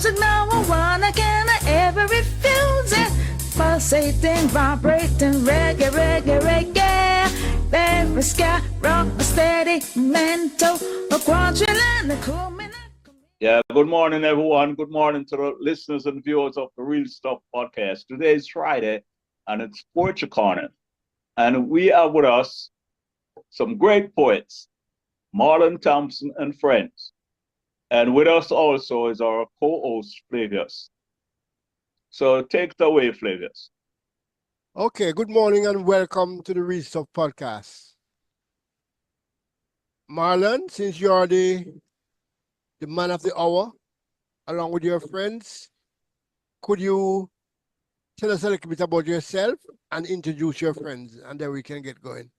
music no one can ever refuse it. Pulsating, vibrating, reggae, reggae, reggae. Very sky, rock, steady, mental, a quadrillion, a cool minute. Yeah, good morning, everyone. Good morning to the listeners and viewers of the Real Stuff podcast. Today is Friday, and it's Poetry Corner. And we have with us some great poets, Marlon Thompson and friends. And with us also is our co-host, Flavius. So take it away, Flavius. Okay, good morning and welcome to the Real Stuff podcast. Marlon, since you are the man of the hour, along with your friends, could you tell us a little bit about yourself and introduce your friends, and then we can get going.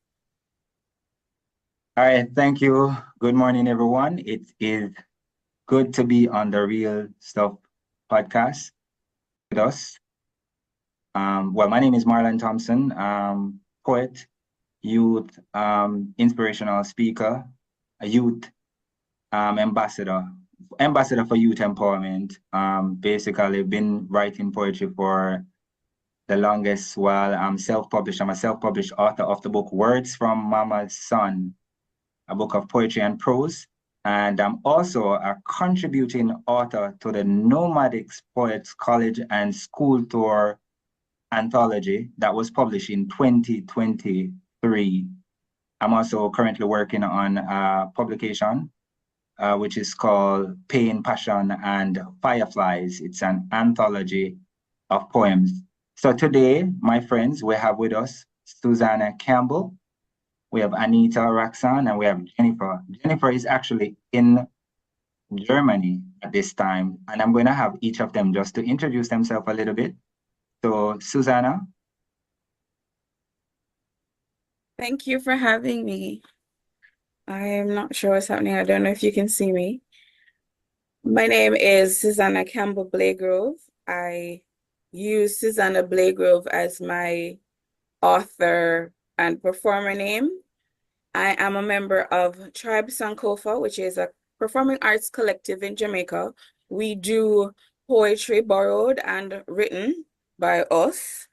All right, thank you. Good morning, everyone. It is good to be on the Real Stuff podcast with us. Well, my name is Marlon Thompson, poet, youth, inspirational speaker, a youth ambassador for youth empowerment. Basically been writing poetry for the longest while. I'm self-published. I'm a self-published author of the book Words from Mama's Son, a book of poetry and prose. And I'm also a contributing author to the Nomadics Poets College and School Tour anthology that was published in 2023. I'm also currently working on a publication which is called Pain, Passion, and Fireflies. It's an anthology of poems. So today, my friends, we have with us Susanna Campbell, we have Anita, Roxanne, and we have Jennifer. Jennifer is actually in Germany at this time, and I'm going to have each of them just to introduce themselves a little bit. So, Susanna. Thank you for having me. I'm not sure what's happening. I don't know if you can see me. My name is Susanna Campbell Blagrove. I use Susanna Blagrove as my author and performer name. I am a member of Tribe Sankofa, which is a performing arts collective in Jamaica. We do poetry borrowed and written by us,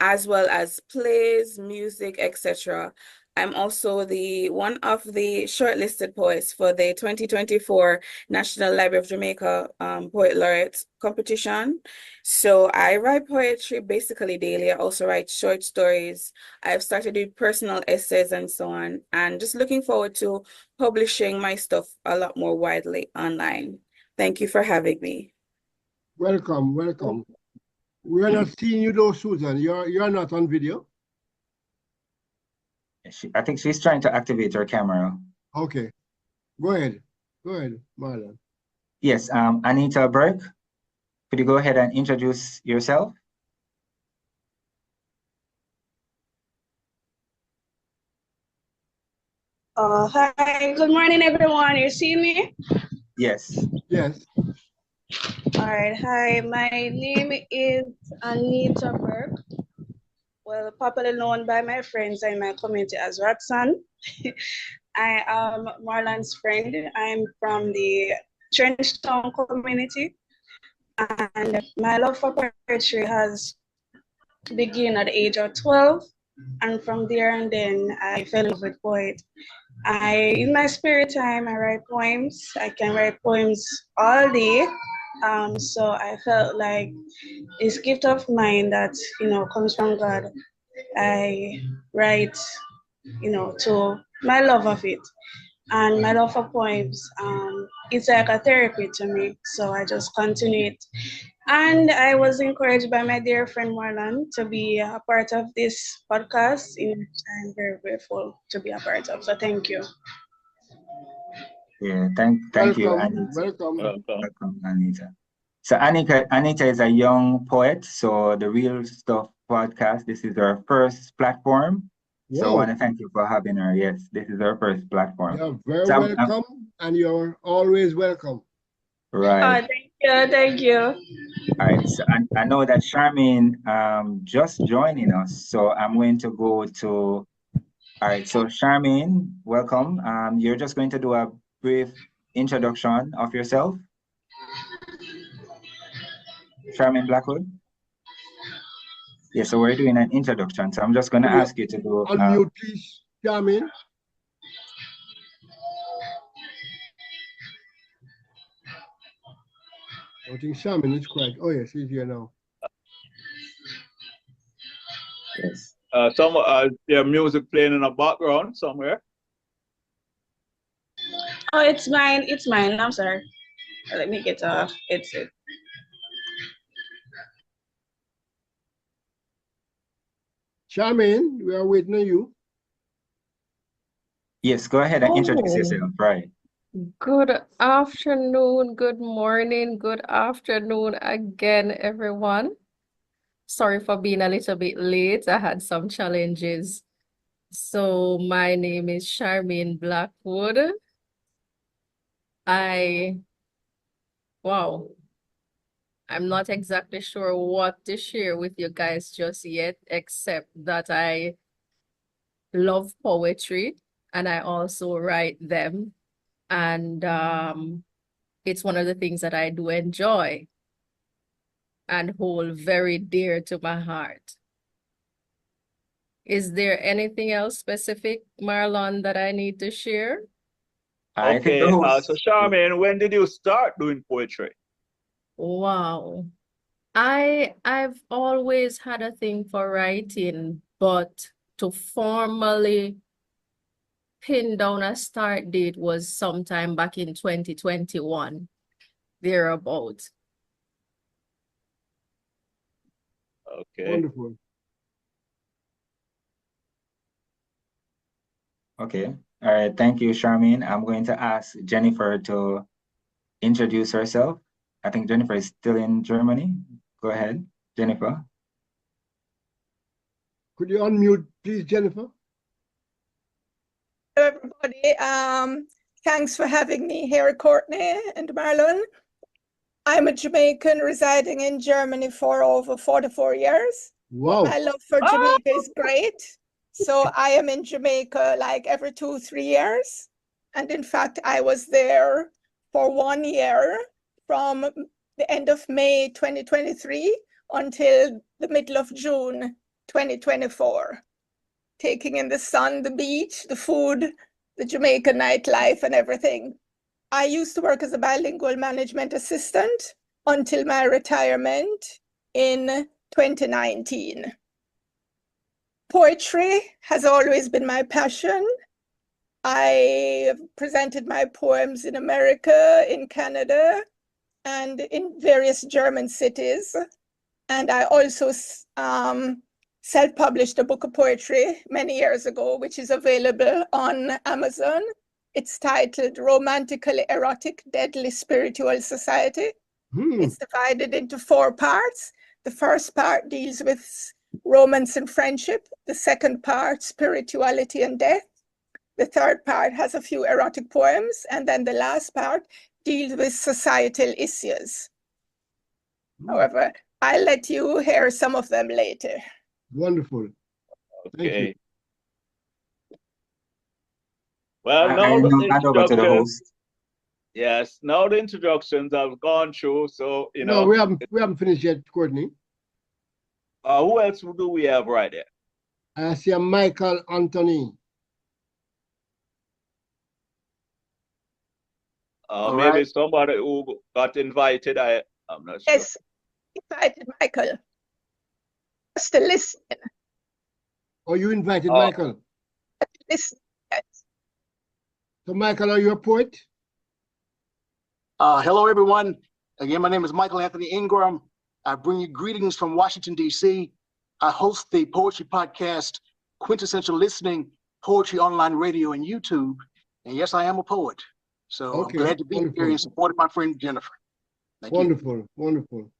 as well as plays, music, etc. I'm also one of the shortlisted poets for the 2024 National Library of Jamaica Poet Laureate competition. So I write poetry basically daily. I also write short stories. I've started doing personal essays and so on, and just looking forward to publishing my stuff a lot more widely online. Thank you for having me. Welcome, welcome. We are not seeing you though, Susan. You're not on video. I think she's trying to activate her camera. Okay. Go ahead, Marlon. Yes, Anita Burke, could you go ahead and introduce yourself? Hi, good morning, everyone. You see me? Yes. Yes. All right. Hi, my name is Anita Burke. Well, popularly known by my friends and my community as Roxanne. I am Marlon's friend. I'm from the Trenchtown community. And my love for poetry has begun at the age of 12. And from there and then I fell in love with poetry. In my spare time, I write poems. I can write poems all day. So I felt like this gift of mine that, comes from God. I write, to my love of it. And my love for poems, it's like a therapy to me. So I just continue it. And I was encouraged by my dear friend Marlon to be a part of this podcast, in which I'm very grateful to be a part of. So thank you. Yeah, thank you, Anita. Welcome, Anita. So Anita is a young poet. So the Real Stuff podcast, this is her first platform. Whoa. So I want to thank you for having her. Yes, this is her first platform. You're very welcome, and you're always welcome. Right. Thank you. All right. So I know that Charmaine just joining us. So I'm going to go to. All right. So Charmaine, welcome. You're just going to do a brief introduction of yourself. Charmaine Blackwood? Yeah, so we're doing an introduction. So I'm just going to ask you to do. Unmute, please, Charmaine. I think Charmaine is quiet. Oh, yes, she's here now. Yes. Their music playing in the background somewhere. Oh, it's mine. It's mine. I'm sorry. Let me get off. It's it. Charmaine, we are waiting on you. Yes, go ahead and introduce Oh, yourself. Right. good afternoon, good morning, good afternoon again, everyone. Sorry for being a little bit late. I had some challenges. So my name is Charmaine Blackwood. Wow, I'm not exactly sure what to share with you guys just yet, except that I love poetry and I also write them. And it's one of the things that I do enjoy and hold very dear to my heart. Is there anything else specific, Marlon, that I need to share? I think the Okay, host. so Charmaine, when did you start doing poetry? Wow. I've always had a thing for writing, but to formally pin down a start date was sometime back in 2021, thereabout. Okay. Wonderful. Okay. All right. Thank you, Charmaine. I'm going to ask Jennifer to introduce herself. I think Jennifer is still in Germany. Go ahead, Jennifer. Could you unmute, please, Jennifer? Hello, everybody. Thanks for having me here, Courtney and Marlon. I'm a Jamaican residing in Germany for over 44 years. Wow. My love for Jamaica is great. So I am in Jamaica like every 2-3 years. And in fact, I was there for 1 year from the end of May 2023 until the middle of June 2024. Taking in the sun, the beach, the food, the Jamaican nightlife and everything. I used to work as a bilingual management assistant until my retirement in 2019. Poetry has always been my passion. I have presented my poems in America, in Canada, and in various German cities. And I also self-published a book of poetry many years ago, which is available on Amazon. It's titled Romantically Erotic, Deadly Spiritual Society. It's divided into 4 parts. The first part deals with romance and friendship. The second part, spirituality and death. The third part has a few erotic poems. And then the last part deals with societal issues. However, I'll let you hear some of them later. Wonderful. Thank Okay. you. Well, I now now the hand over to the introductions. host. Yes, now the introductions I've gone through. So, you No, know, we haven't finished yet, Courtney. who else do we have right there? I see a Michael Anthony. Maybe somebody who got invited. I'm not sure. Yes, invited Michael. Just to listen. Oh, you invited Oh. Michael. Listen. Yes. So, Michael, are you a poet? Hello, everyone. Again, my name is Michael Anthony Ingram. I bring you greetings from Washington, D.C. I host the poetry podcast, Quintessential Listening, Poetry Online Radio, and YouTube. And yes, I am a poet. So Okay, I'm glad to be wonderful. here and support my friend Jennifer. Thank you. Wonderful, wonderful.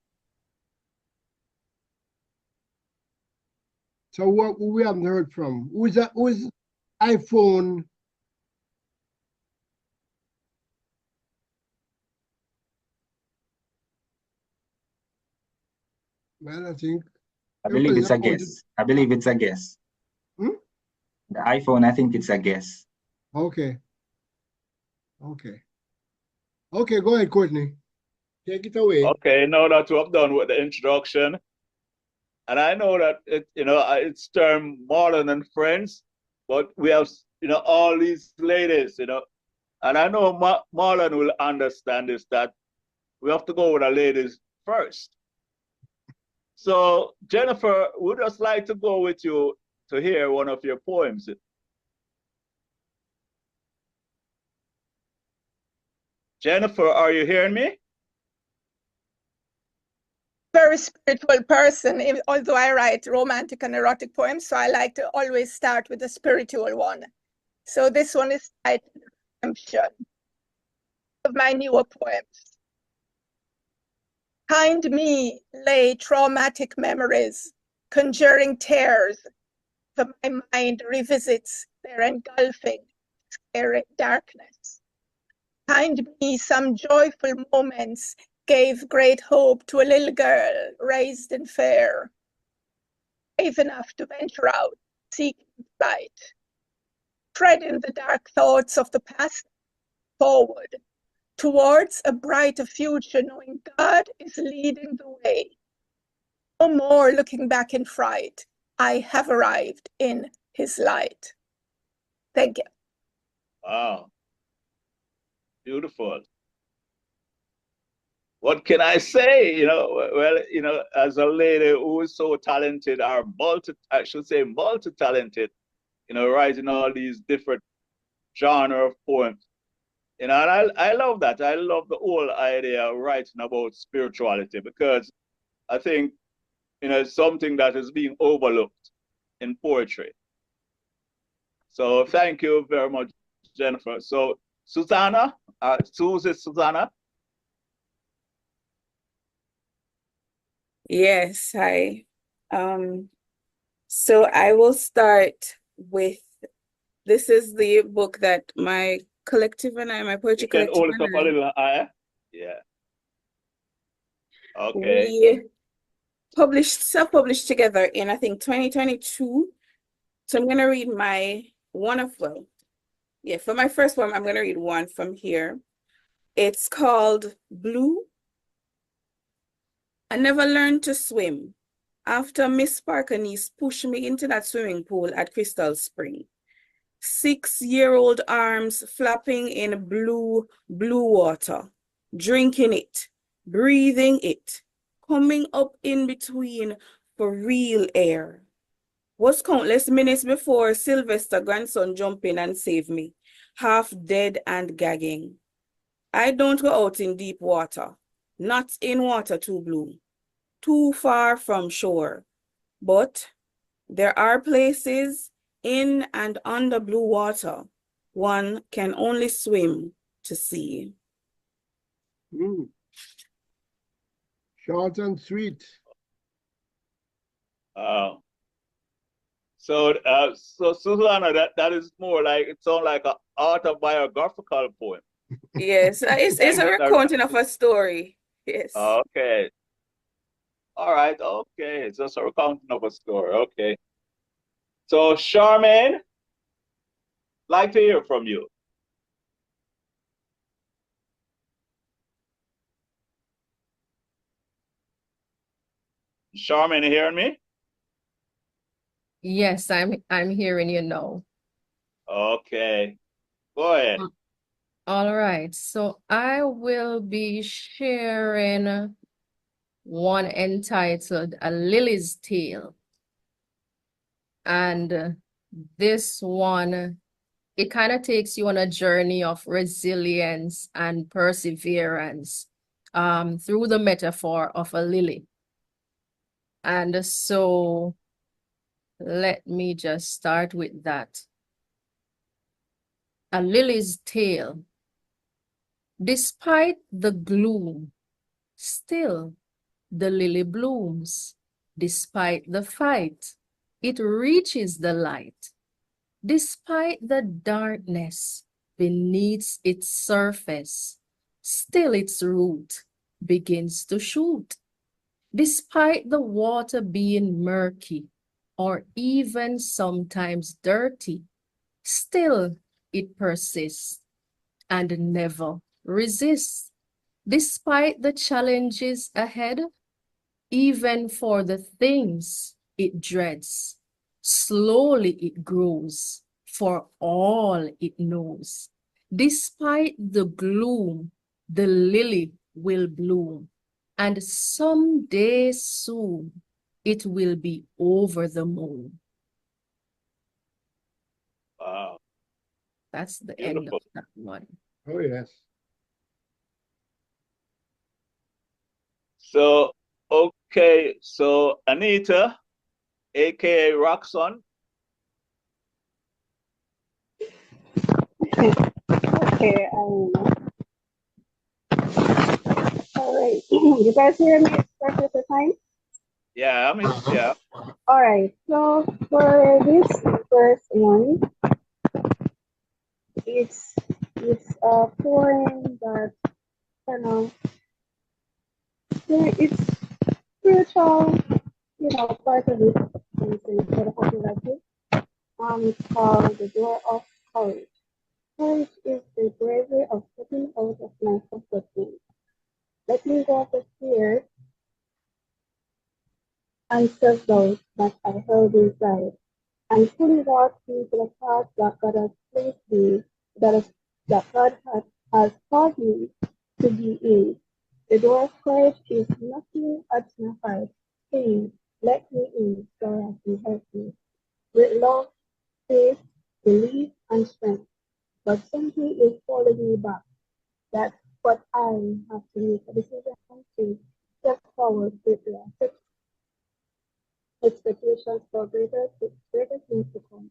So who we haven't heard from? Who is that? Who is iPhone? Well, I think I believe it's a everybody's guess. I believe it's a guess. Hmm? The iPhone, I think it's a guess. Okay. Okay. Okay, go ahead, Courtney. Take it away. Okay, now that we've done with the introduction, and I know that it's termed Marlon and Friends, but we have all these ladies, and I know Marlon will understand this, that we have to go with the ladies first. So Jennifer, would just like to go with you to hear one of your poems. Jennifer, are you hearing me? Very spiritual person, although I write romantic and erotic poems, so I like to always start with a spiritual one. So this one is titled Redemption, of my newer poems. Behind me lay traumatic memories, conjuring tears, so my mind revisits their engulfing, scary darkness. Behind me, some joyful moments gave great hope to a little girl raised in fear, brave enough to venture out, seeking light, treading the dark thoughts of the past forward, towards a brighter future, knowing God is leading the way. No more looking back in fright. I have arrived in his light. Thank you. Wow. Beautiful. What can I say? Well, as a lady who is so talented, or multi-talented, writing all these different genre of poems. And I love that. I love the whole idea of writing about spirituality, because I think, it's something that is being overlooked in poetry. So thank you very much, Jennifer. So Susanna, Susanna. Yes, hi. So I will start with, this is the book that my collective and I, my poetry You can collective hold it up and a I, little higher. Yeah. Okay. we self-published together in, I think, 2022. So I'm going to read for my first one, I'm going to read one from here. It's called Blue. I never learned to swim after Miss Parker-Niece pushed me into that swimming pool at Crystal Spring. 6-year-old arms flapping in blue water, drinking it, breathing it, coming up in between for real air. Was countless minutes before Sylvester grandson jumped in and saved me, half dead and gagging. I don't go out in deep water, not in water too blue, too far from shore. But there are places in and under blue water one can only swim to see. Short and sweet. So Susanna, that is more like, it sounds like an autobiographical poem. Yes, it's a recounting of a story. Yes. Okay. All right. Okay. It's just a recounting of a story. Okay. So Charmaine, like to hear from you. Charmaine, you hearing me? Yes, I'm hearing you now. Okay. Go ahead. All right. So I will be sharing one entitled A Lily's Tale. And this one, it kind of takes you on a journey of resilience and perseverance through the metaphor of a lily. And so let me just start with that. A lily's tale. Despite the gloom, still the lily blooms. Despite the fight, it reaches the light. Despite the darkness beneath its surface, still its root begins to shoot. Despite the water being murky or even sometimes dirty, still it persists and never resists. Despite the challenges ahead, even for the things it dreads, slowly it grows for all it knows. Despite the gloom, the lily will bloom, and someday soon it will be over the moon. Wow. That's the end of Beautiful. that one. Oh, yes. So, okay, so Anita, aka Roxanne. Okay, all right. You guys hear me perfectly fine? Yeah, I mean, yeah. All right. So for this first one, it's a poem that kind of it's spiritual, part of it. And so it's sort of something like it. It's called The Door of Courage. Courage is the bravery of stepping out of my comfort zone. Letting go of the fear and self-doubt that I held inside, and fully walk into the path that God has placed me, that God has called me to be in. The door of courage is knocking at my heart, saying, "Let me in so I can help you." With love, faith, belief, and strength. But something is holding me back. That's what I have to make a decision to step forward with the expectations for greater things to come.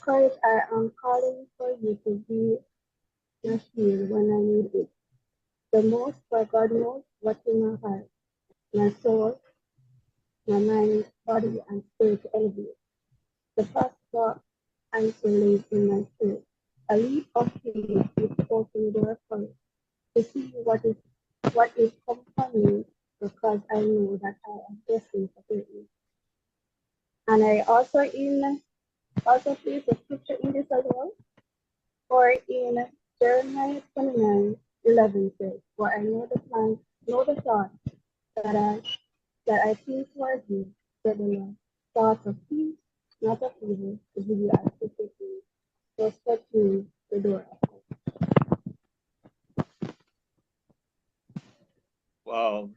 Courage, I am calling for you to be my shield when I need it. The most, for God knows what's in my heart, my soul, my mind, body, and spirit to elevate. The first thought answer lays in my spirit. A leap of faith is opening the door of courage to see what is coming because I know that I am destined for greatness. And I also place the scripture in this as well. For in Jeremiah 29:11 says, "For I know the thoughts that I think towards you, said the Lord, thoughts of peace, not of evil, to give you a future day." So step through the door of hope. Wow,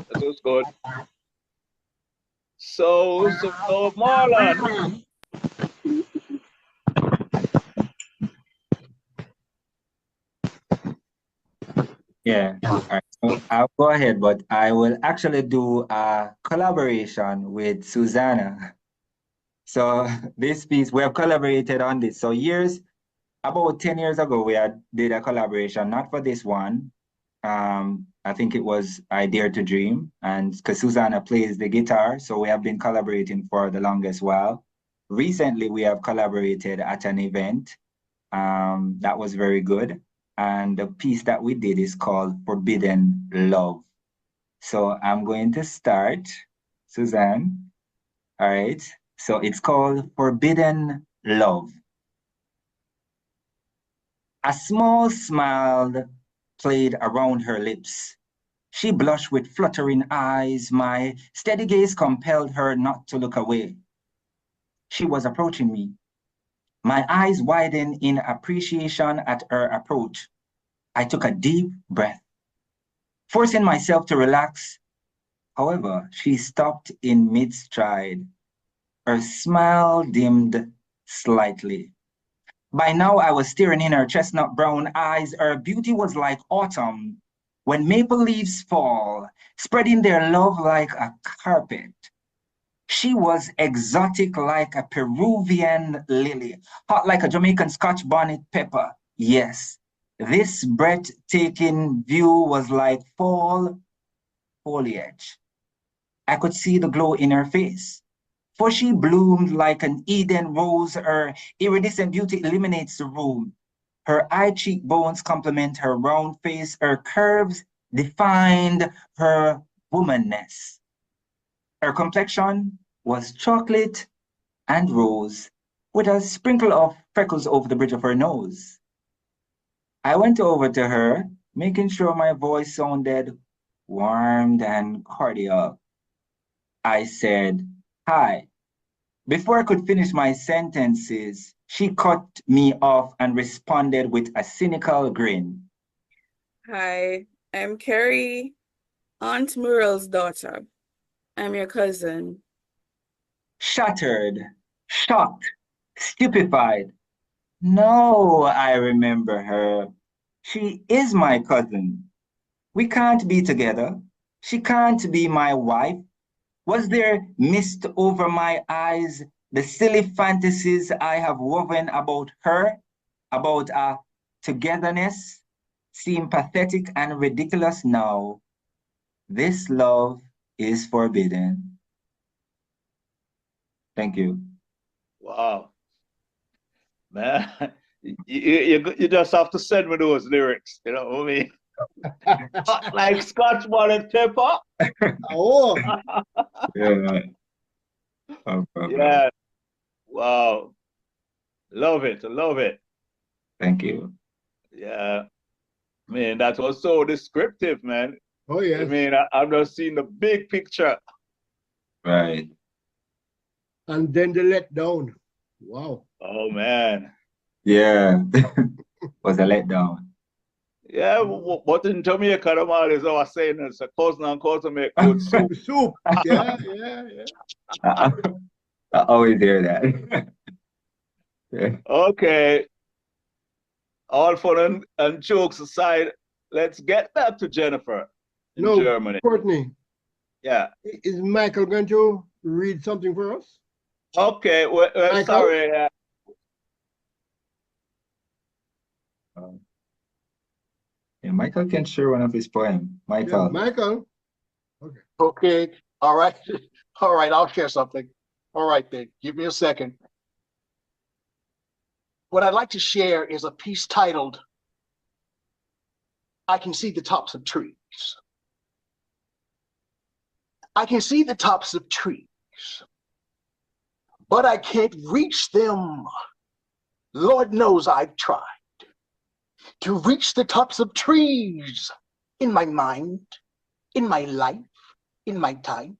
that was good. So Marlon, Yeah. All right. So I'll go ahead, but I will actually do a collaboration with Susanna. So this piece, we have collaborated on this. So about 10 years ago, we did a collaboration, not for this one. I think it was I Dare to Dream, and because Susanna plays the guitar, so we have been collaborating for the longest while. Recently, we have collaborated at an event. That was very good. And the piece that we did is called Forbidden Love. So I'm going to start, Suzanne. All right. So it's called Forbidden Love. A small smile played around her lips. She blushed with fluttering eyes. My steady gaze compelled her not to look away. She was approaching me. My eyes widened in appreciation at her approach. I took a deep breath, forcing myself to relax. However, she stopped in mid-stride. Her smile dimmed slightly. By now, I was staring in her chestnut brown eyes. Her beauty was like autumn when maple leaves fall, spreading their love like a carpet. She was exotic like a Peruvian lily, hot like a Jamaican Scotch bonnet pepper. Yes, this breathtaking view was like fall foliage. I could see the glow in her face. For she bloomed like an Eden rose. Her iridescent beauty illuminates the room. Her eye cheekbones complement her round face. Her curves defined her womanness. Her complexion was chocolate and rose, with a sprinkle of freckles over the bridge of her nose. I went over to her, making sure my voice sounded warmed and cordial. I said, "Hi." Before I could finish my sentences, she cut me off and responded with a cynical grin. Hi, I'm Carrie, Aunt Muriel's daughter. I'm your cousin. Shattered, shocked, stupefied. No, I remember her. She is my cousin. We can't be together. She can't be my wife. Was there mist over my eyes, the silly fantasies I have woven about her, about our togetherness, seem pathetic and ridiculous now? This love is forbidden. Thank you. Wow, man. You just have to send me those lyrics, you know what I mean? Hot like Scotch bonnet pepper. Oh, Yeah. No problem. Yeah. Wow. Love it. Love it. Thank you. Yeah. Man, that was so descriptive, man. oh I yes. mean, I've just seen the big picture. Right. And then the letdown. Wow. Oh, man. Yeah. Was a letdown. Yeah, but in Jamaica, the man is our saying it's a cousin and cousin make good soup. Soup. Yeah, yeah, yeah. I always hear that. Yeah. Okay. All fun and jokes aside, let's get back to Jennifer in No, Germany. Courtney, Yeah. is Michael going to read something for us? Okay. Well, Michael? sorry. Yeah, Michael can share one of his poems. Michael. Yeah, Michael. Okay, all right, all right, I'll share something. All right then, give me a second. What I'd like to share is a piece titled, I Can See the Tops of Trees. I can see the tops of trees, but I can't reach them. Lord knows I've tried to reach the tops of trees in my mind, in my life, in my time.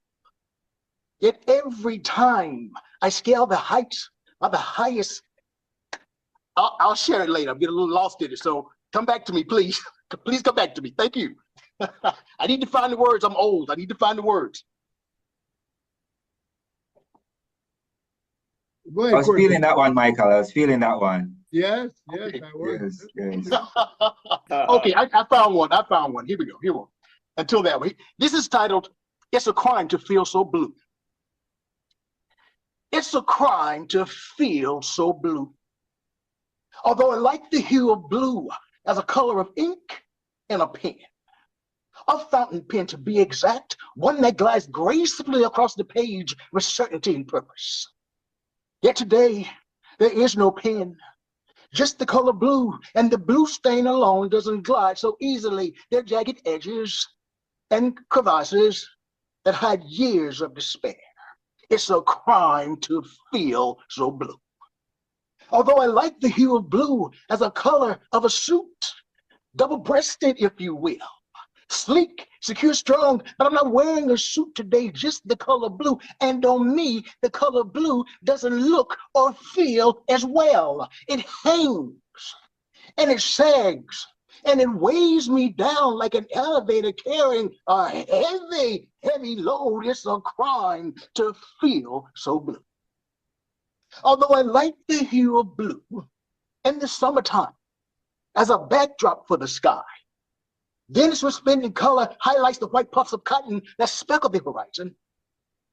Yet every time I scale the heights of the highest, I'll share it later. I'm getting a little lost in it. So come back to me, please. Please come back to me. Thank you. I need to find the words. I'm old. I need to find the words. Go I ahead, was Courtney. feeling that one, Michael. I was feeling that one. Yes, yes, Okay. I was. Yes, yes. Okay, I found one. I found one. Here we go. Here we go. Until that way. This is titled, It's a Crime to Feel So Blue. It's a crime to feel so blue. Although I like the hue of blue as a color of ink and a pen. A fountain pen to be exact, one that glides gracefully across the page with certainty and purpose. Yet today, there is no pen, just the color blue, and the blue stain alone doesn't glide so easily. There are jagged edges and crevices that hide years of despair. It's a crime to feel so blue. Although I like the hue of blue as a color of a suit, double-breasted, if you will, sleek, secure, strong, but I'm not wearing a suit today, just the color blue. And on me, the color blue doesn't look or feel as well. It hangs and it sags and it weighs me down like an elevator carrying a heavy, heavy load. It's a crime to feel so blue. Although I like the hue of blue in the summertime as a backdrop for the sky, then its resplendent color highlights the white puffs of cotton that speckle the horizon.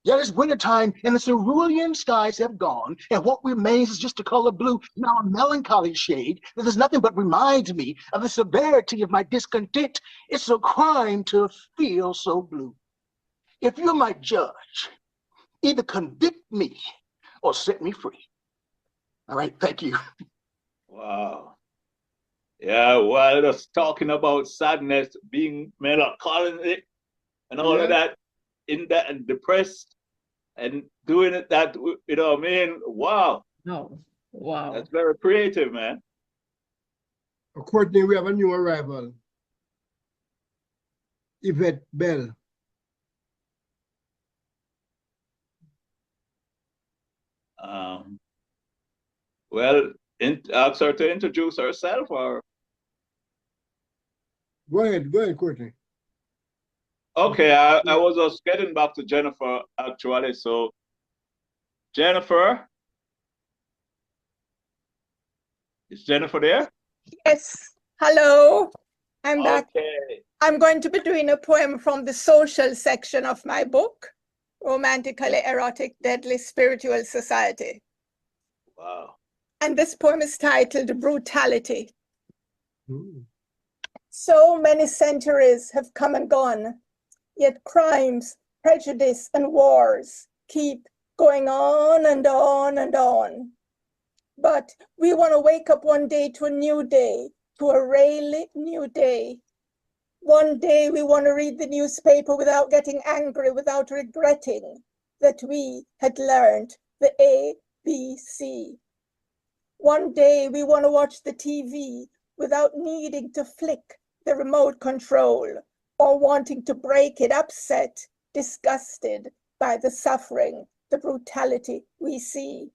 Yet it's wintertime and the cerulean skies have gone, and what remains is just the color blue, now a melancholy shade that does nothing but reminds me of the severity of my discontent. It's a crime to feel so blue. If you're my judge, either convict me or set me free. All right, thank you. Wow. Yeah, while just talking about sadness, being melancholic and all of that, in that and depressed and doing it that, you know what I mean? Wow. No. Wow. That's very creative, man. Courtney, we have a new arrival. Yvette Bell. Well, ask her to introduce herself, or Go ahead, Courtney. okay. I was just getting back to Jennifer actually. So, Jennifer, is Jennifer there? Yes. Hello. I'm back. Okay. I'm going to be doing a poem from the social section of my book, Romantically Erotic, Deadly Spiritual Society. Wow. And this poem is titled Brutality. Hmm. So many centuries have come and gone, yet crimes, prejudice, and wars keep going on and on and on. But we want to wake up one day to a new day, to a really new day. One day we want to read the newspaper without getting angry, without regretting that we had learned the ABC. One day we want to watch the TV without needing to flick the remote control or wanting to break it, upset, disgusted by the suffering, the brutality we see.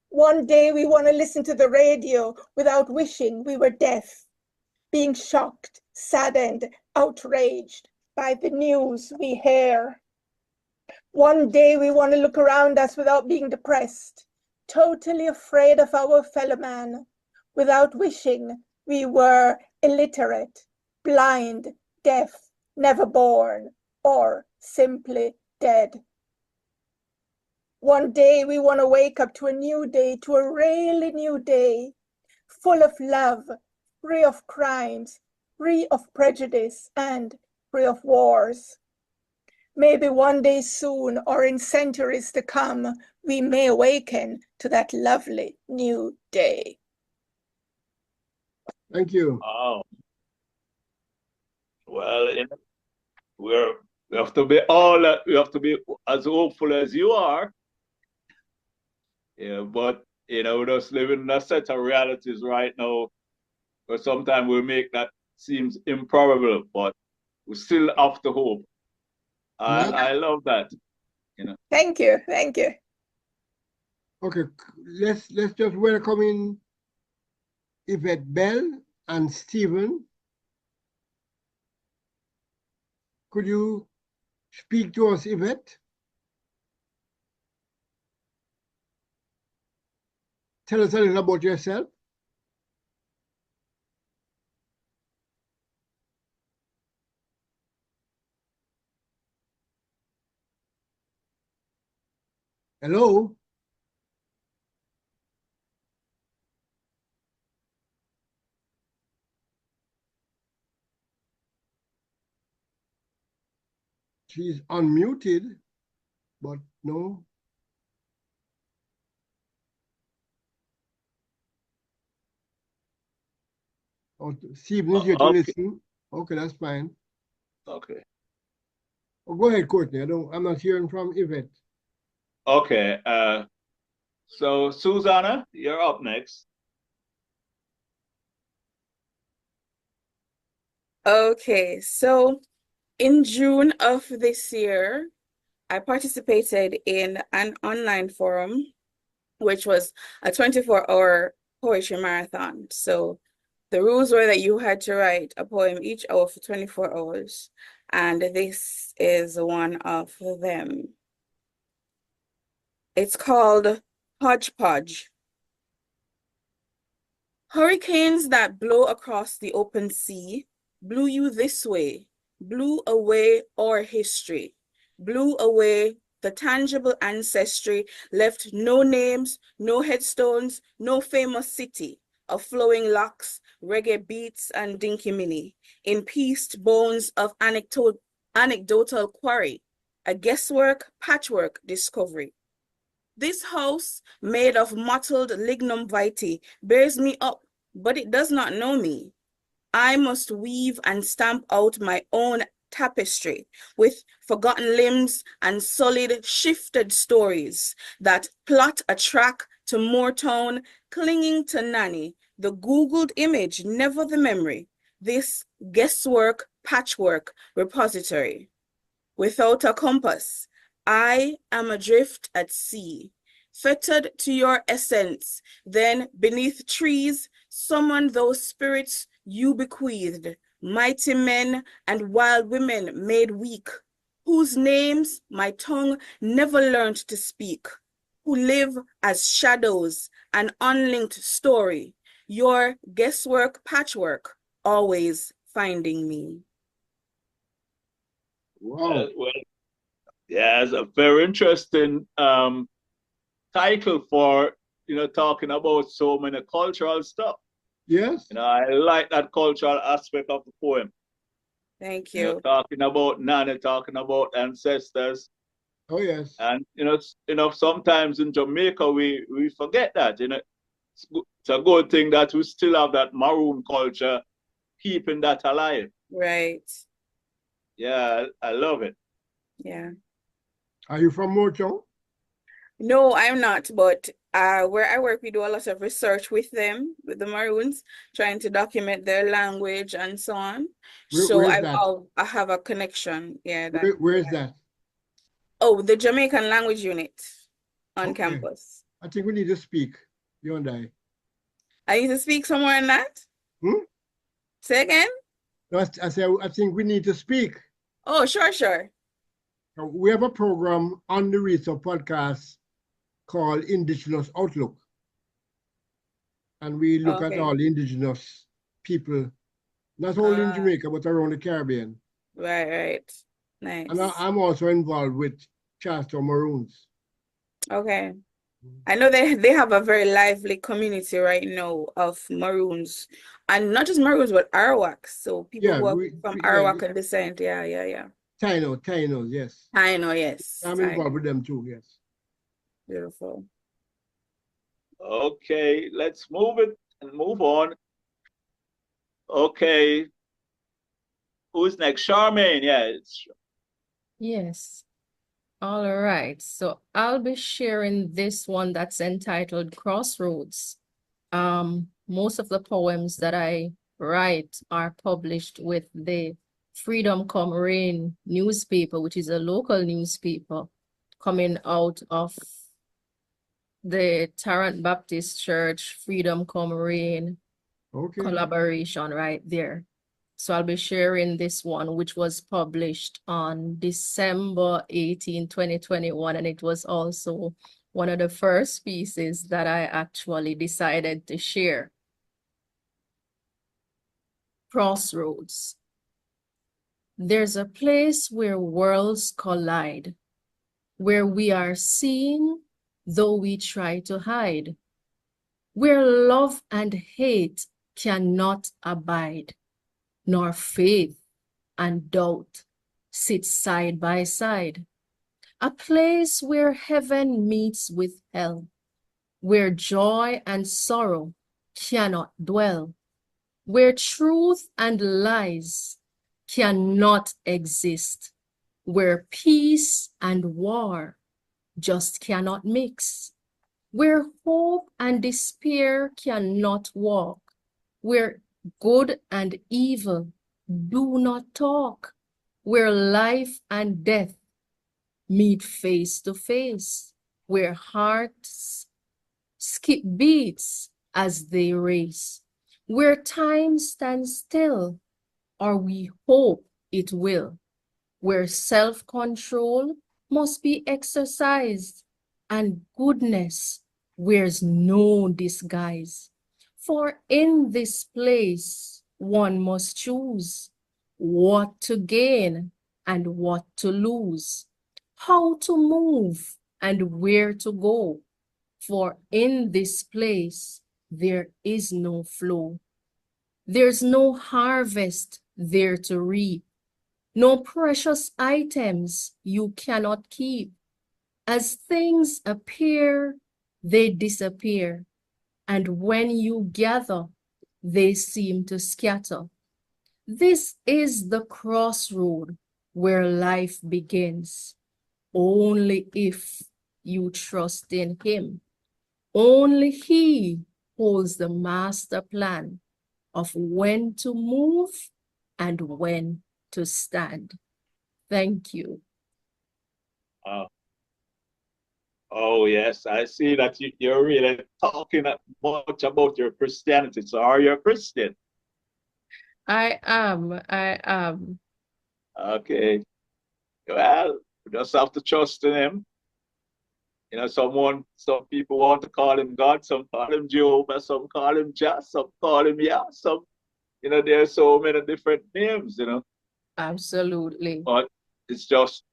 One day we want to listen to the radio without wishing we were deaf, being shocked, saddened, outraged by the news we hear. One day we want to look around us without being depressed, totally afraid of our fellow man, without wishing we were illiterate, blind, deaf, never born, or simply dead. One day we want to wake up to a new day, to a really new day, full of love, free of crimes, free of prejudice, and free of wars. Maybe one day soon, or in centuries to come, we may awaken to that lovely new day. Thank you. Wow. Well, we have to be as hopeful as you are. Yeah, but we're just living in a set of realities right now, where sometimes we make that seems improbable, but we still have to hope. I love that. Thank you. Thank you. Okay, let's just welcome in Yvette Bell and Stephen. Could you speak to us, Yvette? Tell us a little about yourself. Hello? She's unmuted, but no. Oh, Stephen is here to Okay. listen. Okay, that's fine. Okay. Oh, go ahead, Courtney. I'm not hearing from Yvette. Okay. So Susanna, you're up next. Okay, so in June of this year, I participated in an online forum, which was a 24-hour poetry marathon. So the rules were that you had to write a poem each hour for 24 hours, and this is one of them. It's called Hodgepodge. Hurricanes that blow across the open sea blew you this way, blew away our history, blew away the tangible ancestry, left no names, no headstones, no famous city of flowing locks, reggae beats, and dinky mini, in pieced bones of anecdotal quarry, a guesswork, patchwork discovery. This house, made of mottled lignum vitae, bears me up, but it does not know me. I must weave and stamp out my own tapestry with forgotten limbs and solid shifted stories that plot a track to Moortown, clinging to Nanny, the Googled image, never the memory. This guesswork, patchwork repository. Without a compass, I am adrift at sea, fettered to your essence. Then beneath trees, summon those spirits you bequeathed, mighty men and wild women made weak, whose names my tongue never learned to speak, who live as shadows, an unlinked story, your guesswork patchwork, always finding me. Wow. Well, yeah, it's a very interesting title for, talking about so many cultural stuff. Yes. I like that cultural aspect of the poem. Thank You know, you. talking about Nana, talking about ancestors. Oh, yes. And sometimes in Jamaica we forget that. It's a good thing that we still have that maroon culture, keeping that alive. Right. Yeah, I love it. Yeah. Are you from Motown? No, I'm not, but where I work, we do a lot of research with them, with the Maroons, trying to document their language and so on. So Where's that? I have a connection. Yeah, Where is that? Oh, the Jamaican language unit on Okay. campus. I think we need to speak, you and I. I need to speak somewhere in that? Hmm? Say again? No, I say I think we need to speak. Oh, sure. We have a program on the Research podcast called Indigenous Outlook. And we look at Okay. all indigenous people, not only in Jamaica, but around the Caribbean. Right. Nice. And I'm also involved with Charleston Maroons. Okay. I know they have a very lively community right now of Maroons, and not just Maroons, but Arawaks. So people who are from Arawak and descent. Yeah. Tainos, yes. Taino, yes. I'm involved with them too, yes. Beautiful. Okay, let's move on. Okay. Who's next? Charmaine, yeah. Yes. All right. So I'll be sharing this one that's entitled Crossroads. Most of the poems that I write are published with the Freedom Come Rain newspaper, which is a local newspaper coming out of the Tarrant Baptist Church Freedom Come Rain collaboration right there. So I'll be sharing this one, which was published on December 18, 2021, and it was also one of the first pieces that I actually decided to share. Crossroads. There's a place where worlds collide, where we are seeing though we try to hide, where love and hate cannot abide, nor faith and doubt sit side by side. A place where heaven meets with hell, where joy and sorrow cannot dwell, where truth and lies cannot exist, where peace and war just cannot mix, where hope and despair cannot walk, where good and evil do not talk, where life and death meet face to face, where hearts skip beats as they race, where time stands still, or we hope it will, where self-control must be exercised and goodness wears no disguise. For in this place, one must choose what to gain and what to lose, how to move and where to go. For in this place, there is no flow. There's no harvest there to reap, no precious items you cannot keep. As things appear, they disappear. And when you gather, they seem to scatter. This is the crossroad where life begins. Only if you trust in Him. Only He holds the master plan of when to move and when to stand. Thank you. Oh, yes, I see that you're really talking much about your Christianity. So are you a Christian? I am. Okay. Well, we just have to trust in him. You know, some people want to call him God, some call him Jehovah, some call him Jah, some call him Yah, some, you know, there are so many different names, you know, Absolutely. but it's just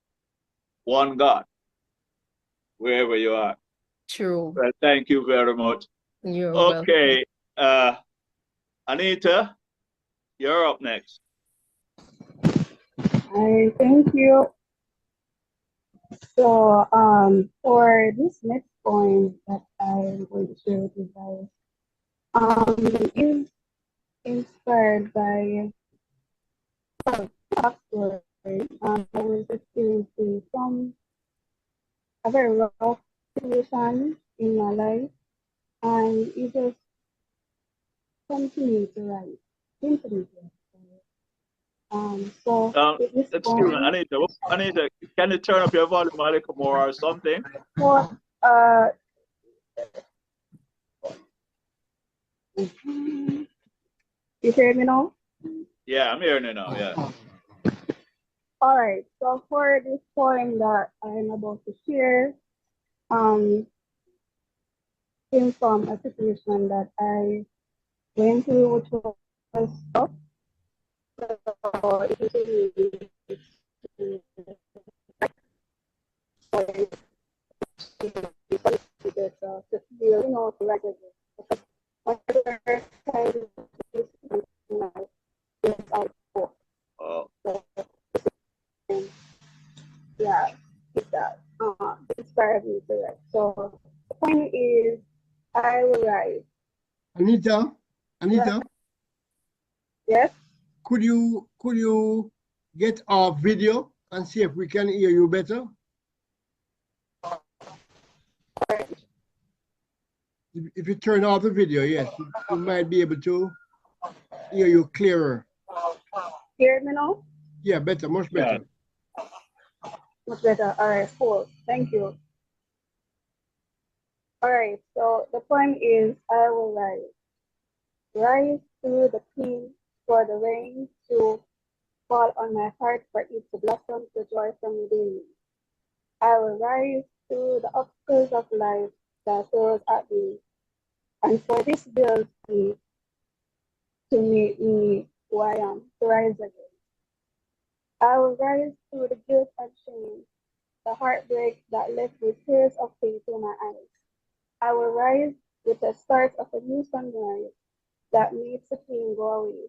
one God, wherever you are. True. Well, thank you very much. You're welcome. Okay, Anita, you're up next. I thank you. So, for this next point that I'm going to share with you guys, is inspired by backstory. I was experiencing a very rough situation in my life, and it just continued to rise, continued to rise. So with this Excuse me, point, Anita, can you turn up your volume a little more or something? for you hear me now? Yeah, I'm hearing you now, yeah. All right. So for this poem that I'm about to share, came from a situation that I went through, which was tough. So it is really to feel, you know, to write it. Whatever kind of yes, I for. Oh. Yeah, it's that. Inspired me to write. So the point is, I will write. Anita, Yes. could you get our video and see if we can hear you better? If you turn off the video, yes, we might be able to hear you clearer. Hear me now? Yeah, better, much better. Yeah. Much better. All right, cool. Thank you. All right, so the poem is, I will rise. Rise through the pain for the rain to fall on my heart, for it to blossom to joy from within me. I will rise through the obstacles of life that throws at me, and for this builds me to make me who I am, to rise again. I will rise through the guilt and shame, the heartbreak that left with tears of pain in my eyes. I will rise with the start of a new sunrise that makes the pain go away,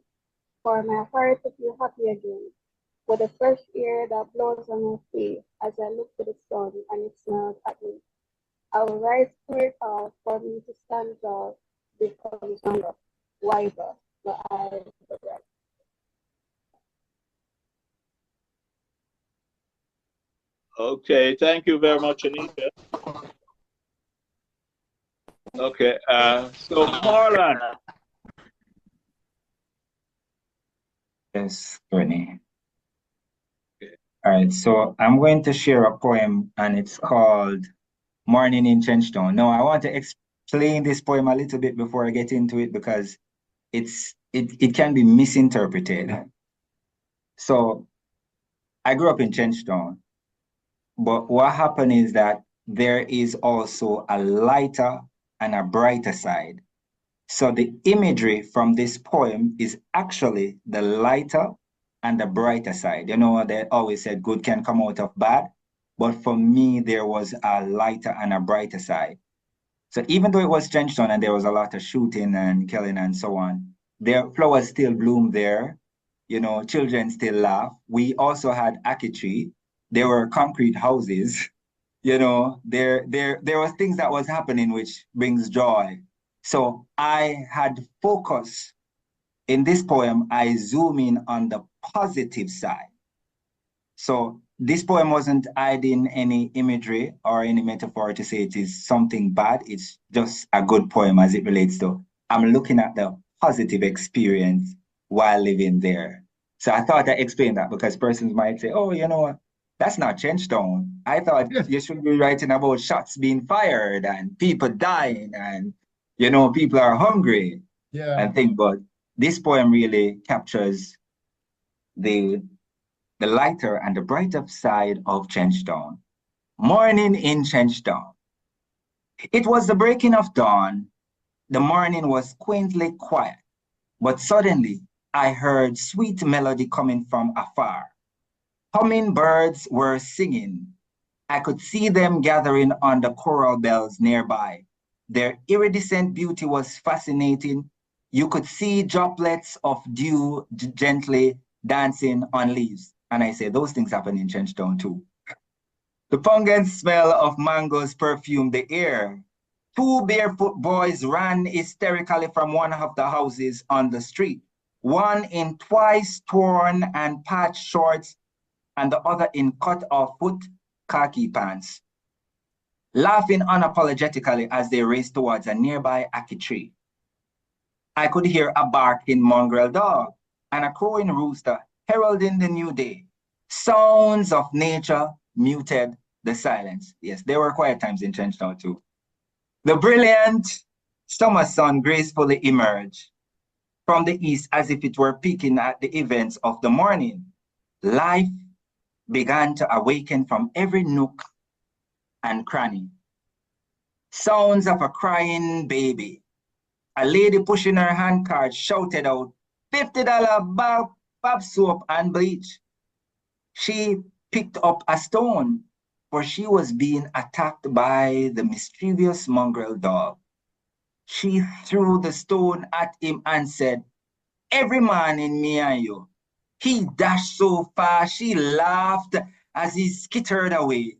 for my heart to feel happy again, with the fresh air that blows on my face as I look to the sun and it smiles at me. I will rise through it all for me to stand tall, become stronger, wiser, but I will rise. Okay, thank you very much, Anita. Okay, so Marlon. Yes, Bernie. Okay. All right, so I'm going to share a poem and it's called Morning in Trenchtown. Now, I want to explain this poem a little bit before I get into it because it can be misinterpreted. So I grew up in Trenchtown, but what happened is that there is also a lighter and a brighter side. So the imagery from this poem is actually the lighter and the brighter side. You know, they always said good can come out of bad, but for me, there was a lighter and a brighter side. So even though it was Trenchtown and there was a lot of shooting and killing and so on, their flowers still bloom there. You know, children still laugh. We also had Aki Tree. There were concrete houses. You know, there was things that was happening which brings joy. So I had focus in this poem. I zoom in on the positive side. So this poem wasn't hiding any imagery or any metaphor to say it is something bad. It's just a good poem as it relates to, I'm looking at the positive experience while living there. So I thought I explained that because persons might say, oh, you know, that's not Trenchtown. I thought you should be writing about shots being fired and people dying and, you know, people are hungry and things. But this poem really captures the lighter and the brighter side of Trenchtown. Morning in Trenchtown. It was the breaking of dawn. The morning was quaintly quiet, but suddenly I heard sweet melody coming from afar. Hummingbirds were singing. I could see them gathering on the coral bells nearby. Their iridescent beauty was fascinating. You could see droplets of dew gently dancing on leaves. And I say, those things happen in Trenchtown too. The pungent smell of mangoes perfumed the air. Two barefoot boys ran hysterically from one of the houses on the street, one in twice torn and patched shorts and the other in cut-off foot khaki pants, laughing unapologetically as they raced towards a nearby ackee tree. I could hear a barking mongrel dog and a crowing rooster heralding the new day. Sounds of nature muted the silence. Yes, there were quiet times in Trenchtown too. The brilliant summer sun gracefully emerged from the east as if it were peeking at the events of the morning. Life began to awaken from every nook and cranny. Sounds of a crying baby. A lady pushing her handcart shouted out, $50 bar soap and bleach. She picked up a stone, for she was being attacked by the mischievous mongrel dog. She threw the stone at him and said, every man in me and you. He dashed so fast, she laughed as he skittered away.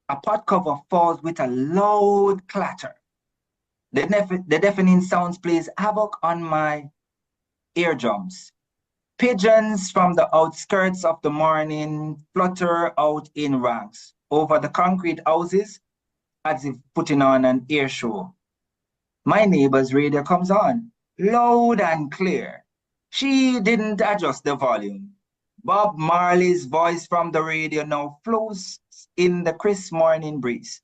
A pot cover falls with a loud clatter. The deafening sounds plays havoc on my eardrums. Pigeons from the outskirts of the morning flutter out in ranks over the concrete houses as if putting on an air show. My neighbor's radio comes on, loud and clear. She didn't adjust the volume. Bob Marley's voice from the radio now flows in the crisp morning breeze.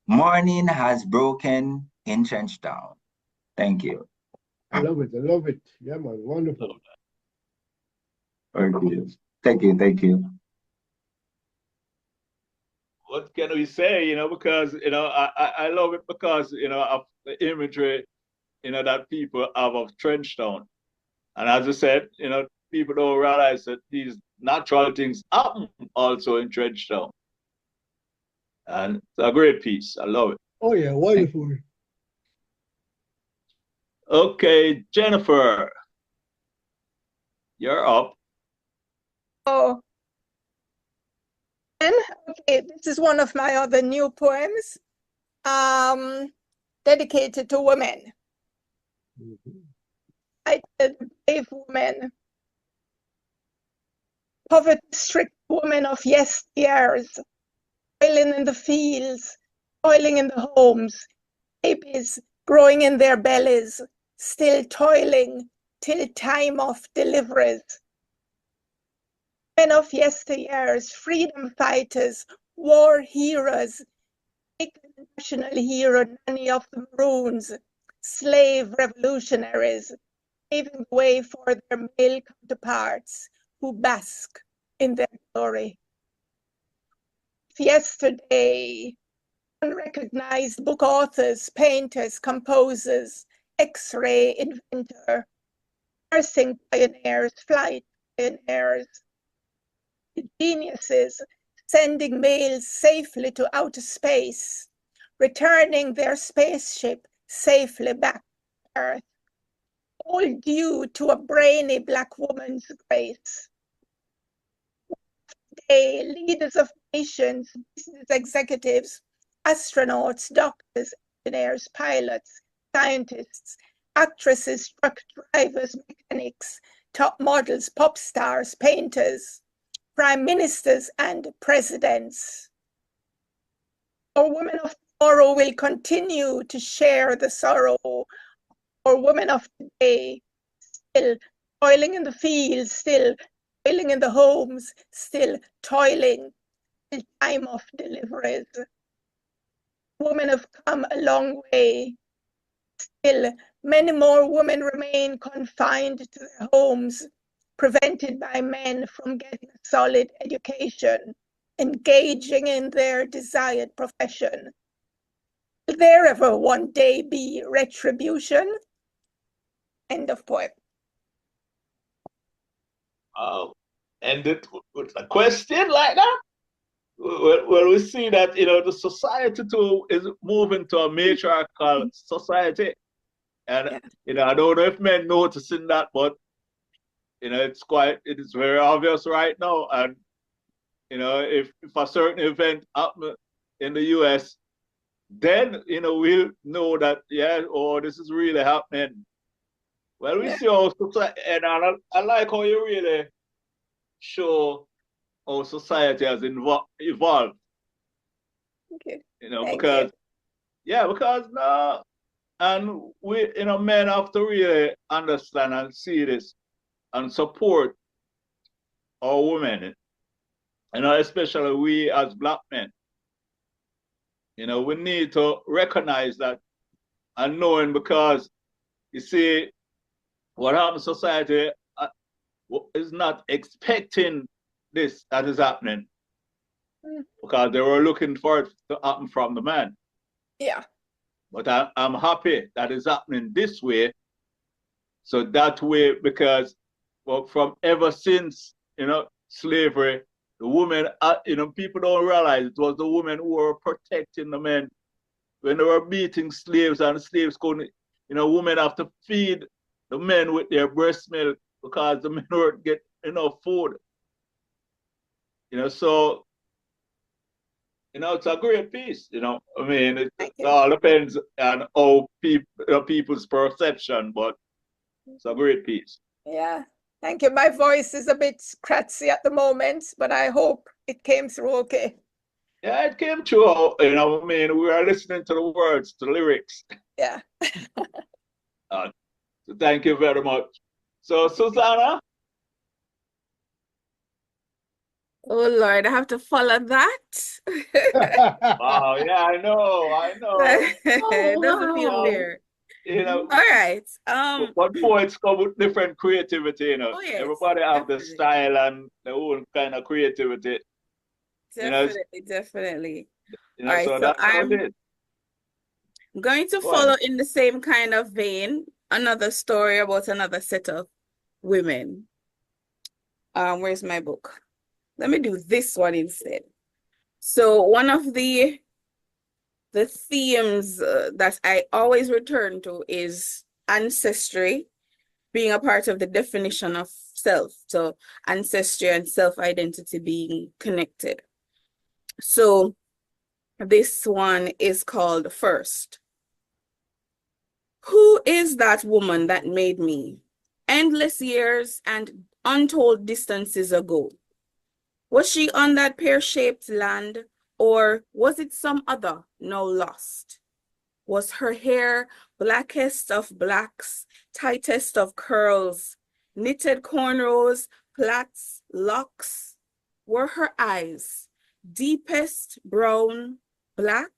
Morning has broken in Trenchtown. Thank you. I love it. I love it. Yeah, man. Wonderful. Thank you. Thank you. Thank you. What can we say, you know, because, you know, I love it because, you know, of the imagery, you know, that people have of Trenchtown. And as I said, you know, people don't realize that these natural things happen also in Trenchtown. And it's a great piece. I love it. Oh, yeah. Wonderful. Okay, Jennifer, you're up. Oh, and okay, this is one of my other new poems, dedicated to women. I did brave woman, poverty-stricken women of yesteryears, toiling in the fields, toiling in the homes, babies growing in their bellies, still toiling till time of deliverance. Men of yesteryears, freedom fighters, war heroes, national hero Nanny of the Maroons, slave revolutionaries, paving the way for their male counterparts who bask in their glory. Yesterday, unrecognized book authors, painters, composers, X-ray inventor, nursing pioneers, flight pioneers, geniuses sending mails safely to outer space, returning their spaceship safely back to Earth, all due to a brainy Black woman's grace. Today, leaders of nations, business executives, astronauts, doctors, engineers, pilots, scientists, actresses, truck drivers, mechanics, top models, pop stars, painters, prime ministers, and presidents. Our women of tomorrow will continue to share the sorrow. Our women of today, still toiling in the fields, still toiling in the homes, still toiling till time of deliveries. Women have come a long way. Still, many more women remain confined to their homes, prevented by men from getting a solid education, engaging in their desired profession. Will there ever one day be retribution? End of poem. Oh, and with a question like that? Well, we see that, the society too is moving to a matriarchal society. And, I don't know if men noticing that, but, it is very obvious right now. And, if a certain event happen in the US, then, we'll know that, this is really happening. Well, we see how society, and I like how you really show how society has evolved. Okay. Because now, and we, men have to really understand and see this and support our women, especially we as Black men. We need to recognize that and knowing, because you see, what happens society is not expecting this that is happening, because they were looking for it to happen from the man. Yeah. But I'm happy that it's happening this way. So that way, because from ever since, slavery, the women, people don't realize it was the women who were protecting the men. When they were beating slaves, and slaves couldn't, women have to feed the men with their breast milk because the men weren't get enough food. So, it's a great piece, it all depends on how people's perception, but it's a great piece. Yeah, thank you. My voice is a bit scratchy at the moment, but I hope it came through okay. Yeah, it came true. We were listening to the words, to the lyrics. Yeah. So thank you very much. So, Susanna? Oh Lord, I have to follow that. Wow, yeah, I know. It doesn't feel fair. All right. But poets come with different creativity, Oh, yes, Everybody have the definitely. style and their own kind of creativity. Definitely. All right, So so that's how it is. I'm going to Go follow ahead. in the same kind of vein, another story about another set of women. Where's my book? Let me do this one instead. So one of the themes that I always return to is ancestry being a part of the definition of self. So ancestry and self-identity being connected. So this one is called First. Who is that woman that made me? Endless years and untold distances ago. Was she on that pear-shaped land, or was it some other now lost? Was her hair blackest of blacks, tightest of curls, knitted cornrows, plaits, locks? Were her eyes deepest brown, black,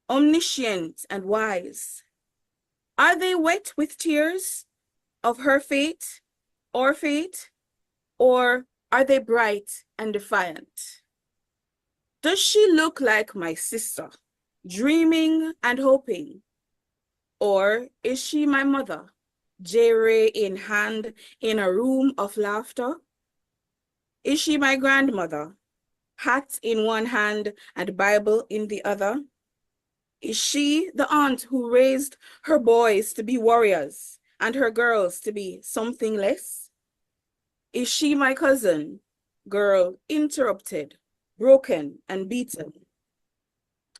omniscient and wise? Are they wet with tears of her fate, or are they bright and defiant? Does she look like my sister, dreaming and hoping? Or is she my mother, J-ray in hand in a room of laughter? Is she my grandmother, hat in one hand and Bible in the other? Is she the aunt who raised her boys to be warriors and her girls to be something less? Is she my cousin, girl interrupted, broken and beaten?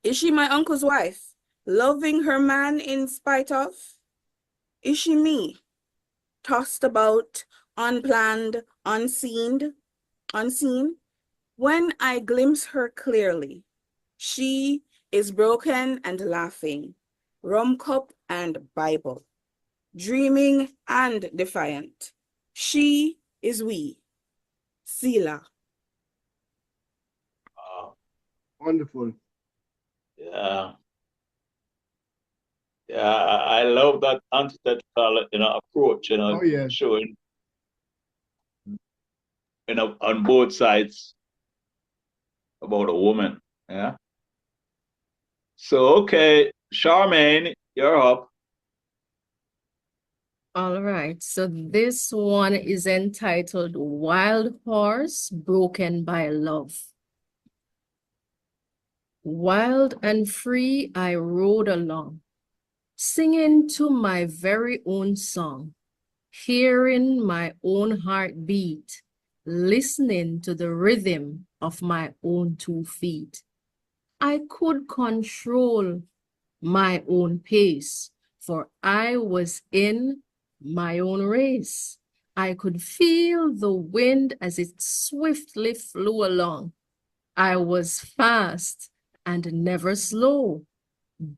Is she my uncle's wife, loving her man in spite of? Is she me, tossed about, unplanned, unseen? When I glimpse her clearly, she is broken and laughing, rum cup and Bible, dreaming and defiant. She is we, Selah. Wonderful. Yeah. Yeah, I love that antithetical, approach, Oh, yes. showing, on both sides about a woman. Yeah. So, okay, Charmaine, you're up. All right, so this one is entitled Wild Horse Broken by Love. Wild and free I rode along, singing to my very own song, hearing my own heart beat, listening to the rhythm of my own 2 feet. I could control my own pace, for I was in my own race. I could feel the wind as it swiftly flew along. I was fast and never slow,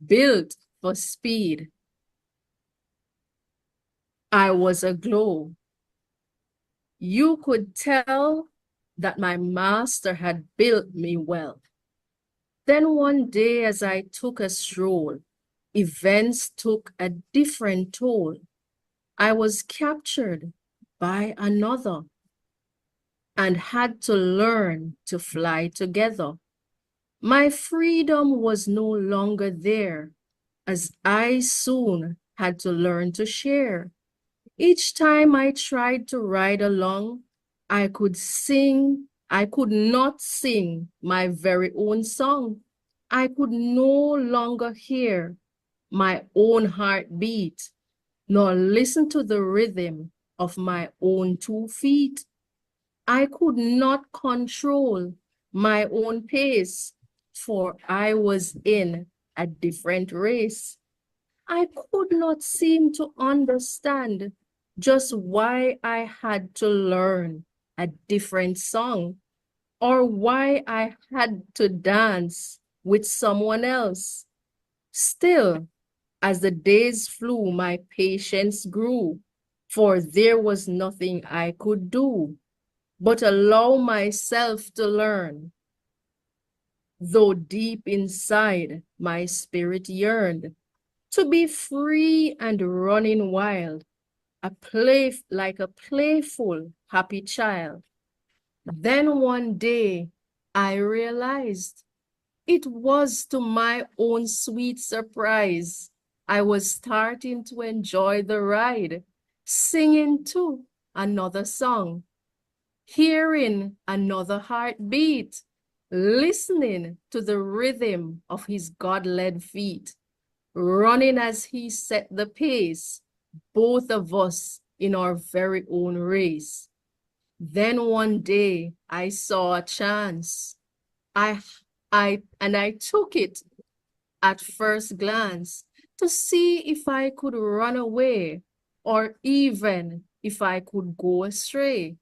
built for speed. I was aglow. You could tell that my master had built me well. Then one day as I took a stroll, events took a different toll. I was captured by another and had to learn to fly together. My freedom was no longer there, as I soon had to learn to share. Each time I tried to ride along, I could not sing my very own song. I could no longer hear my own heartbeat, nor listen to the rhythm of my own 2 feet. I could not control my own pace, for I was in a different race. I could not seem to understand just why I had to learn a different song, or why I had to dance with someone else. Still, as the days flew, my patience grew, for there was nothing I could do but allow myself to learn. Though deep inside my spirit yearned to be free and running wild, like a playful, happy child. Then one day I realized it was to my own sweet surprise. I was starting to enjoy the ride, singing too another song, hearing another heartbeat, listening to the rhythm of his God-led feet, running as he set the pace, both of us in our very own race. Then one day I saw a chance. I took it at first glance to see if I could run away or even if I could go astray.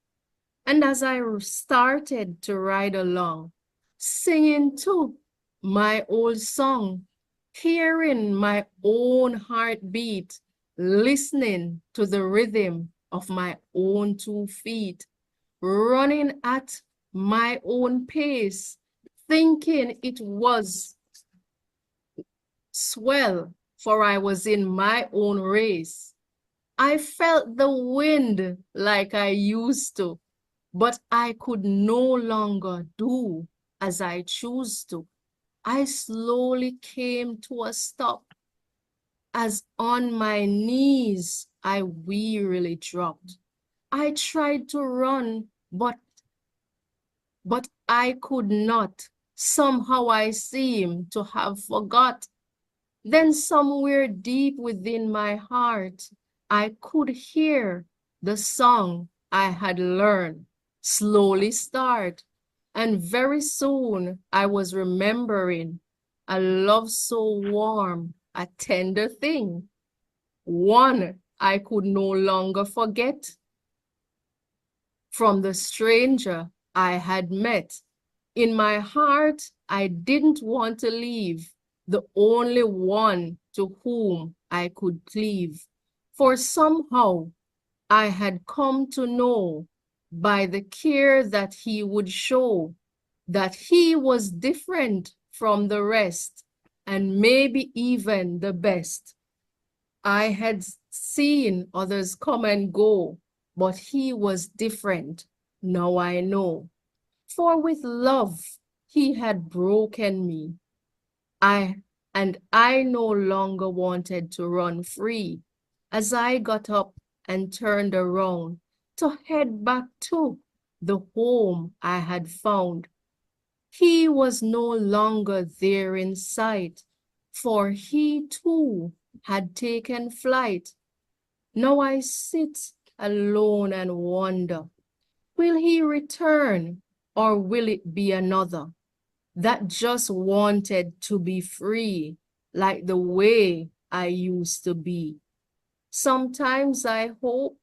And as I started to ride along, singing too my old song, hearing my own heartbeat, listening to the rhythm of my own 2 feet, running at my own pace, thinking it was swell, for I was in my own race. I felt the wind like I used to, but I could no longer do as I choose to. I slowly came to a stop, as on my knees I wearily dropped. I tried to run, but I could not. Somehow I seemed to have forgot. Then somewhere deep within my heart, I could hear the song I had learned slowly start. And very soon I was remembering a love so warm, a tender thing, one I could no longer forget. From the stranger I had met, in my heart I didn't want to leave the only one to whom I could cleave. For somehow I had come to know by the care that he would show, that he was different from the rest, and maybe even the best. I had seen others come and go, but he was different. Now I know. For with love, he had broken me. I no longer wanted to run free as I got up and turned around to head back to the home I had found. He was no longer there in sight, for he too had taken flight. Now I sit alone and wonder, will he return or will it be another that just wanted to be free like the way I used to be? Sometimes I hope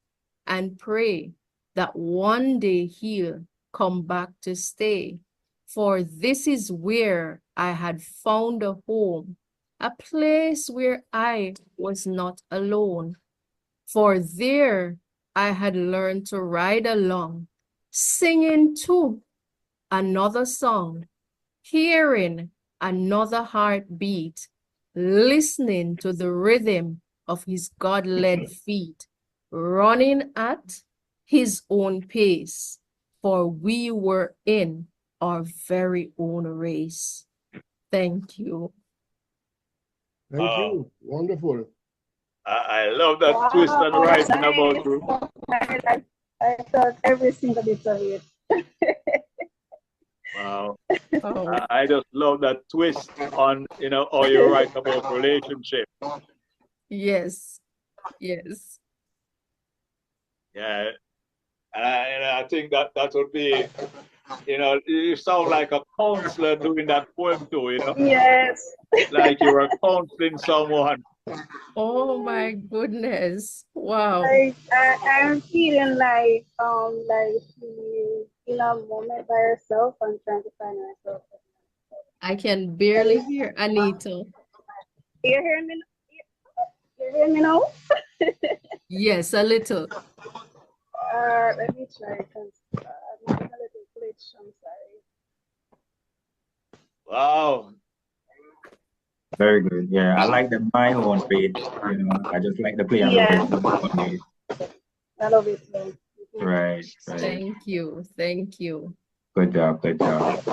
and pray that one day he'll come back to stay, for this is where I had found a home, a place where I was not alone. For there I had learned to ride along, singing too another song, hearing another heartbeat, listening to the rhythm of his God-led feet, running at his own pace, for we were in our very own race. Thank you. Thank you. Wonderful. I love that twist and writing about Ruth. I thought every single bit of it. Wow. Oh, I just love that twist on, how you write about relationship. yes, yes. Yeah. And I think that would be, you sound like a counselor doing that poem too, Yes. like you were counseling someone. Oh my goodness. Wow. I'm feeling like she's in a moment by herself and trying to find herself. I can barely hear Anita. You hear me? You hear me now? Yes, a little. Let me try because I'm having a little glitch. I'm sorry. Wow. Very good. Yeah, I like my own page. I just like the play on the Yes. word. I love it too. Right, right. Thank you. Thank you. Good job, good job.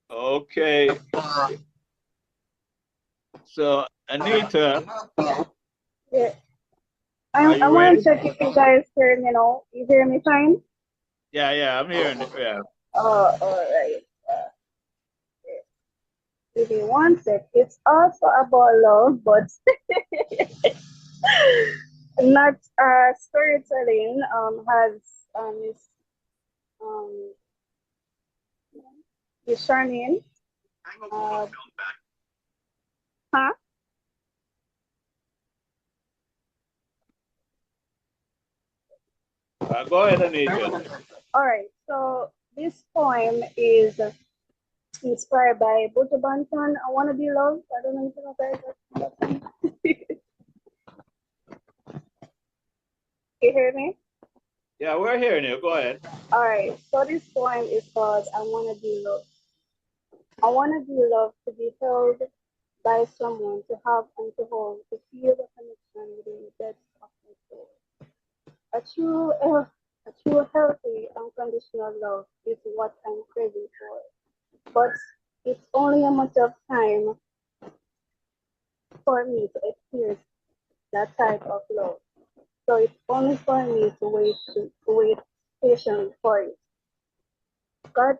Okay. So, Anita, Yeah. are I you want ready? to check if you guys hear me now. You hear me fine? Yeah, I'm hearing it. Yeah. All right. Give me one sec. It's also about love, but not storytelling. Has um is Charmaine. Huh? Go ahead, Anita. All right. So this poem is inspired by Buju Banton. I wanna be loved. I don't know if you know guys. You hear me? Yeah, we're hearing you. Go ahead. All right. So this poem is called "I Wanna Be Loved." I wanna be loved, to be held by someone, to have and to hold, to feel the connection within the depths of my soul. A true, healthy, unconditional love is what I'm craving for. But it's only a matter of time for me to experience that type of love. So it's only for me to wait patiently for it. God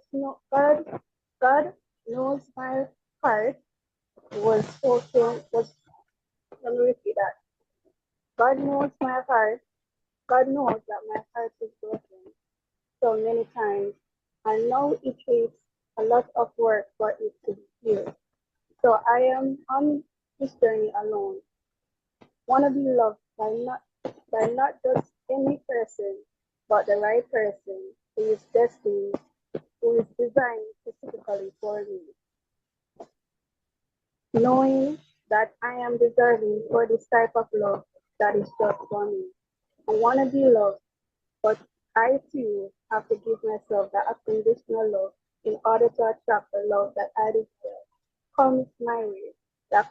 knows my heart was spoken was let me repeat that. God knows my heart. God knows that my heart is broken so many times. And now it takes a lot of work for it to be healed. So I am on this journey alone. Wanna be loved by not just any person, but the right person who is destined, who is designed specifically for me. Knowing that I am deserving for this type of love that is just for me. I want to be loved, but I too have to give myself that unconditional love in order to attract the love that I deserve. Comes my way, that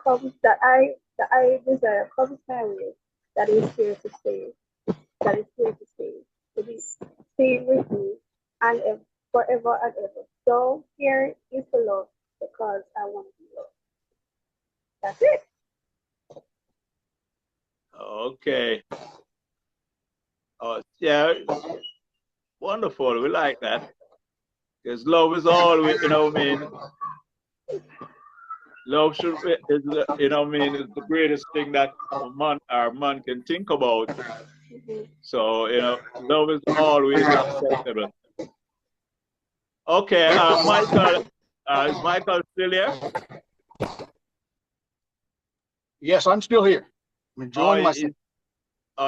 I desire comes my way, that is here to stay, that is here to stay, to be stay with me and forever and ever. So here is the love because I want to be loved. That's it. Okay. Oh, yeah, wonderful. We like that. Because love is always, what I mean, love should be, is, what I mean, is the greatest thing that a man can think about. So, love is always acceptable. Okay, Michael, is Michael still here? Yes, I'm still here. I'm enjoying myself.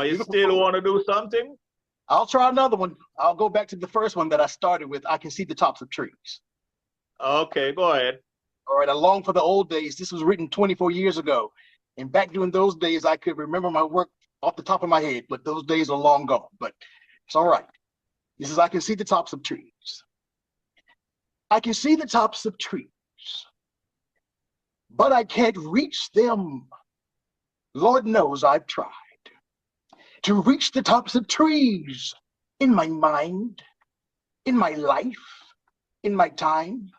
You still want to do something? I'll try another one. I'll go back to the first one that I started with. I can see the tops of trees. Okay, go ahead. All right, along for the old days. This was written 24 years ago. And back during those days, I could remember my work off the top of my head, but those days are long gone. But it's all right. This is, I can see the tops of trees. I can see the tops of trees, but I can't reach them. Lord knows I've tried to reach the tops of trees in my mind, in my life, in my time.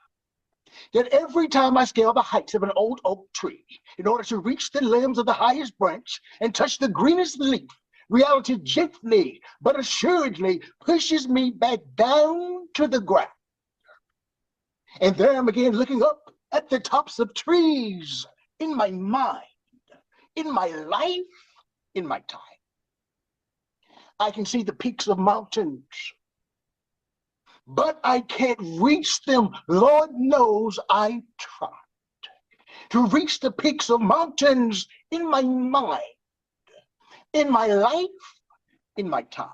Yet every time I scale the heights of an old oak tree in order to reach the limbs of the highest branch and touch the greenest leaf, reality gently but assuredly pushes me back down to the ground. And there I'm again looking up at the tops of trees in my mind, in my life, in my time. I can see the peaks of mountains, but I can't reach them. Lord knows I tried to reach the peaks of mountains in my mind, in my life, in my time.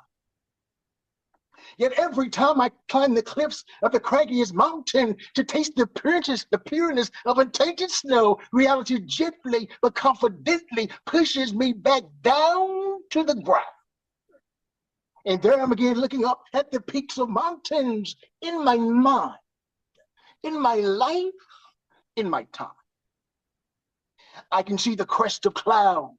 Yet every time I climb the cliffs of the craggiest mountain to taste the pureness of untainted snow, reality gently but confidently pushes me back down to the ground. And there I'm again looking up at the peaks of mountains in my mind, in my life, in my time. I can see the crest of clouds,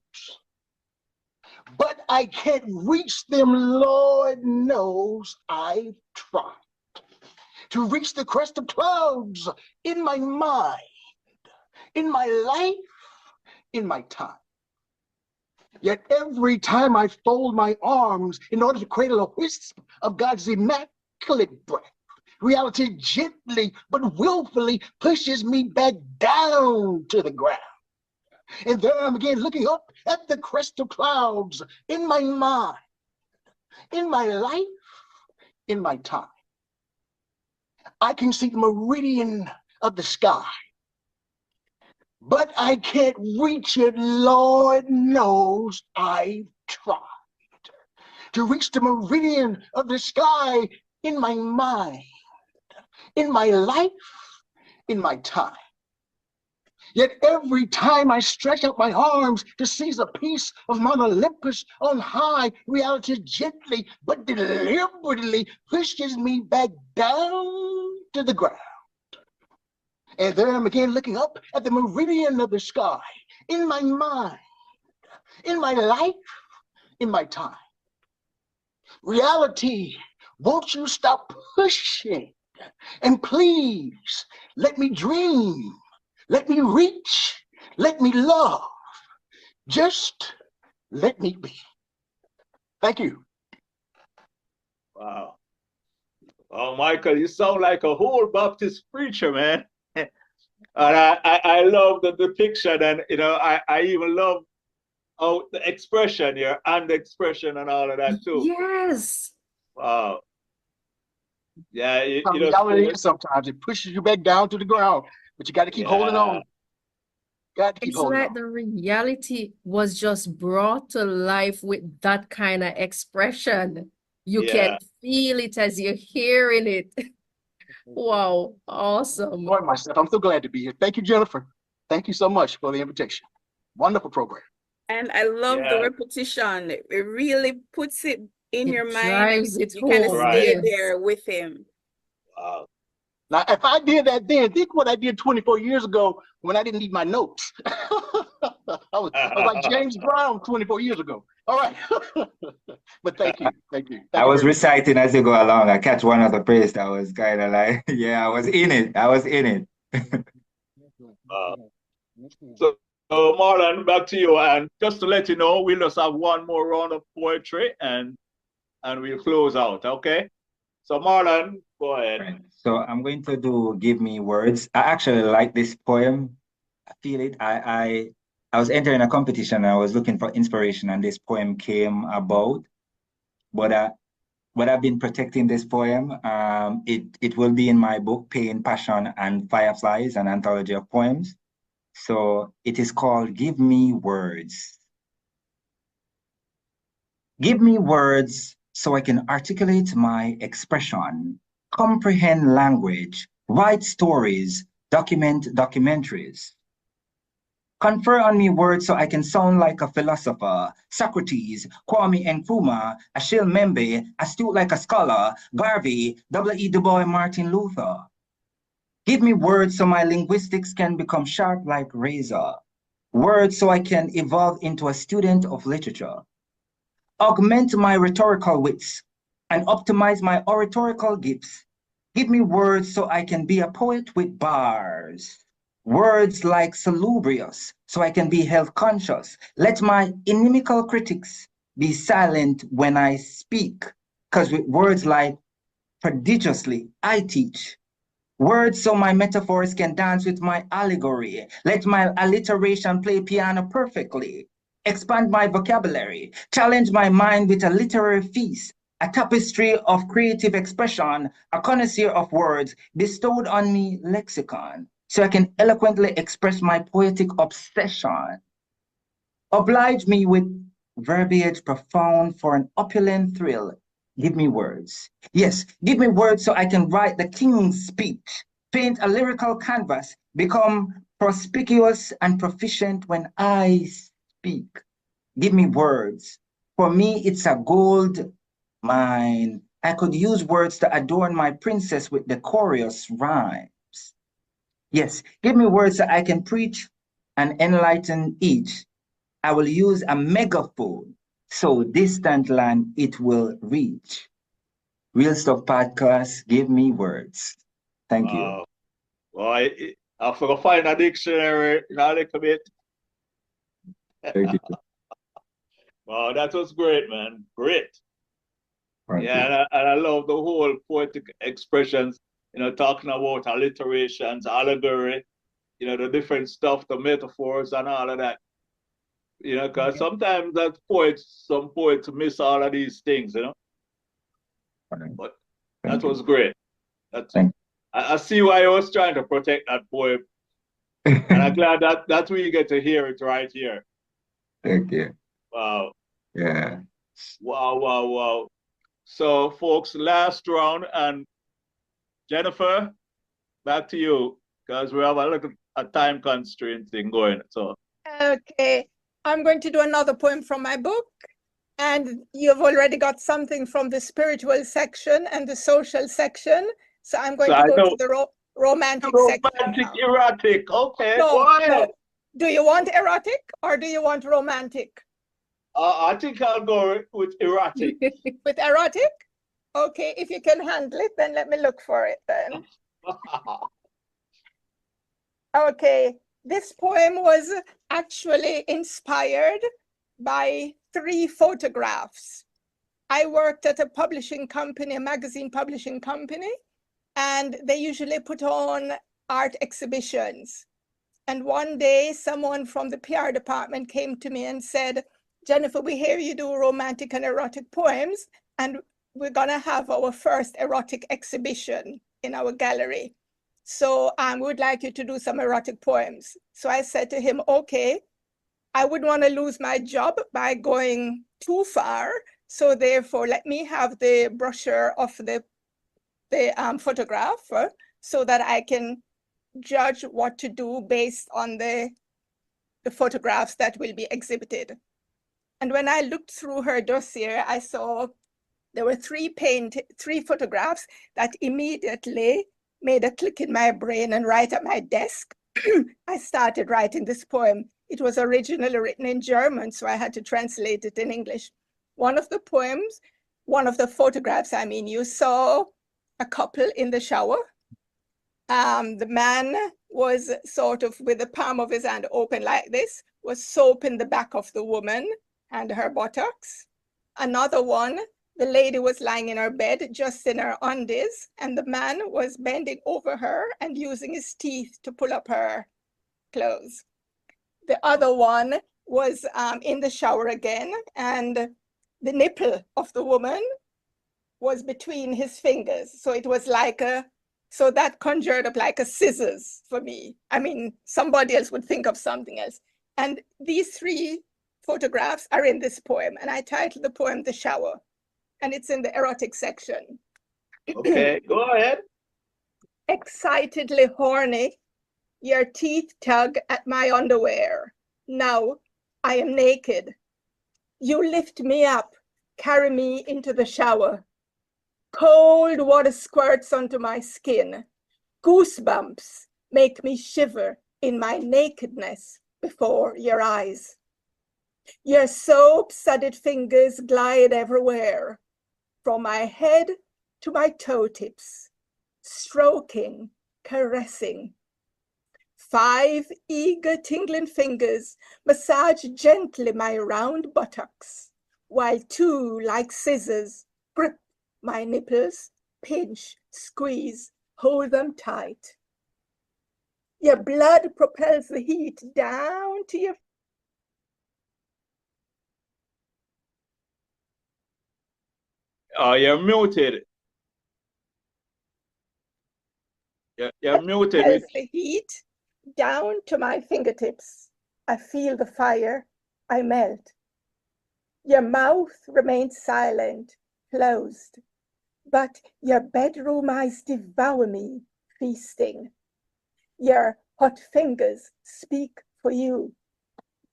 but I can't reach them. Lord knows I've tried to reach the crest of clouds in my mind, in my life, in my time. Yet every time I fold my arms in order to cradle a wisp of God's immaculate breath, reality gently but willfully pushes me back down to the ground. And there I'm again looking up at the crest of clouds in my mind, in my life, in my time. I can see the meridian of the sky, but I can't reach it. Lord knows I've tried to reach the meridian of the sky in my mind, in my life, in my time. Yet every time I stretch out my arms to seize a piece of Mount Olympus on high, reality gently but deliberately pushes me back down to the ground. And there I'm again looking up at the meridian of the sky in my mind, in my life, in my time. Reality, won't you stop pushing? And please, let me dream. Let me reach, let me love, just let me be. Thank you. Wow. Oh, Michael, you sound like a whole Baptist preacher, man. And I love the depiction, and I even love the expression, your hand expression and all of that too. Yes. Wow. Yeah, Sometimes it pushes you back down to the ground. But you got to keep holding on. Got to keep holding on. It's like the reality was just brought to life with that kind of expression. You can feel it as you're hearing it. Wow, awesome. Myself, I'm so glad to be here. Thank you, Jennifer. Thank you so much for the invitation. Wonderful program. And I love the Yeah. repetition. It really puts it in It your mind. drives it You kind of home, stay yes. there with him. Wow. Now, if I did that then, think what I did 24 years ago when I didn't need my notes. I was like James Brown 24 years ago. All right. But thank you. Thank you. I you was very much. reciting as you go along. I catch one of the praise that was kind of like, yeah, I was in it. I was in it. So, Marlon, back to you. And just to let you know, we'll just have one more round of poetry and we'll close out. Okay. So, Marlon, go ahead. Right. So I'm going to do Give Me Words. I actually like this poem. I feel it. I was entering a competition and I was looking for inspiration and this poem came about. But I've been protecting this poem. It will be in my book, Pain, Passion, and Fireflies, an anthology of poems. So it is called Give Me Words. Give me words so I can articulate my expression, comprehend language, write stories, document documentaries. Confer on me words so I can sound like a philosopher, Socrates, Kwame Nkrumah, Achille Mbembe, astute like a scholar, Garvey, W.E. Du Bois, Martin Luther. Give me words so my linguistics can become sharp like razor, words so I can evolve into a student of literature. Augment my rhetorical wits and optimize my oratorical gifts. Give me words so I can be a poet with bars. Words like salubrious, so I can be health conscious. Let my inimical critics be silent when I speak, because with words like prodigiously, I teach. Words so my metaphors can dance with my allegory. Let my alliteration play piano perfectly. Expand my vocabulary. Challenge my mind with a literary feast. A tapestry of creative expression, a connoisseur of words, bestowed on me lexicon, so I can eloquently express my poetic obsession. Oblige me with verbiage profound for an opulent thrill. Give me words. Yes, give me words so I can write the king's speech, paint a lyrical canvas, become perspicuous and proficient when I speak. Give me words. For me, it's a gold mine. I could use words to adorn my princess with decorous rhymes. Yes, give me words that I can preach and enlighten each. I will use a megaphone so distant land it will reach. Real Stuff Podcast, give me words. Thank you. Well, I forgot to find a dictionary in a little bit. Thank you. Wow, that was great, man. Great. Thank you. Yeah, and I love the whole poetic expressions, talking about alliterations, allegory, the different stuff, the metaphors and all of that. Because sometimes some poets miss all of these things, But that was great. I see why I was trying to protect that poem. And I'm glad that we get to hear it right here. Thank you. Wow. Yeah. Wow. So, folks, last round, and Jennifer, back to you, because we have a time constraint thing going. So, Okay, I'm going to do another poem from my book, and you've already got something from the spiritual section and the social section. So I'm going to go to the romantic section. Romantic, erotic. Okay. No. Do you want erotic or do you want romantic? I think I'll go with erotic. With erotic? Okay, if you can handle it, then let me look for it then. Okay, this poem was actually inspired by 3 photographs. I worked at a publishing company, a magazine publishing company, and they usually put on art exhibitions. And one day, someone from the PR department came to me and said, Jennifer, we hear you do romantic and erotic poems, and we're gonna have our first erotic exhibition in our gallery. So we would like you to do some erotic poems. So I said to him, okay, I wouldn't want to lose my job by going too far. So therefore, let me have the brochure of the photograph so that I can judge what to do based on the the photographs that will be exhibited. And when I looked through her dossier, I saw there were three photographs that immediately made a click in my brain, and right at my desk, I started writing this poem. It was originally written in German, so I had to translate it in English. One of the photographs, I mean, you saw a couple in the shower. The man was sort of with the palm of his hand open like this, was soaping the back of the woman and her buttocks. Another one, the lady was lying in her bed, just in her undies, and the man was bending over her and using his teeth to pull up her clothes. The other one was in the shower again, and the nipple of the woman was between his fingers. So it was like so that conjured up like a scissors for me. I mean, somebody else would think of something else. And these three photographs are in this poem, and I titled the poem The Shower, and it's in the erotic section. Okay, go ahead. Excitedly horny, your teeth tug at my underwear. Now I am naked. You lift me up, carry me into the shower. Cold water squirts onto my skin. Goosebumps make me shiver in my nakedness before your eyes. Your soap-sudded fingers glide everywhere, from my head to my toe tips, stroking, caressing. 5 eager tingling fingers massage gently my round buttocks, while 2 like scissors grip my nipples, pinch, squeeze, hold them tight. Your blood propels the heat down to your You're muted. You're muted. propels the heat down to my fingertips. I feel the fire, I melt. Your mouth remains silent, closed, but your bedroom eyes devour me, feasting. Your hot fingers speak for you.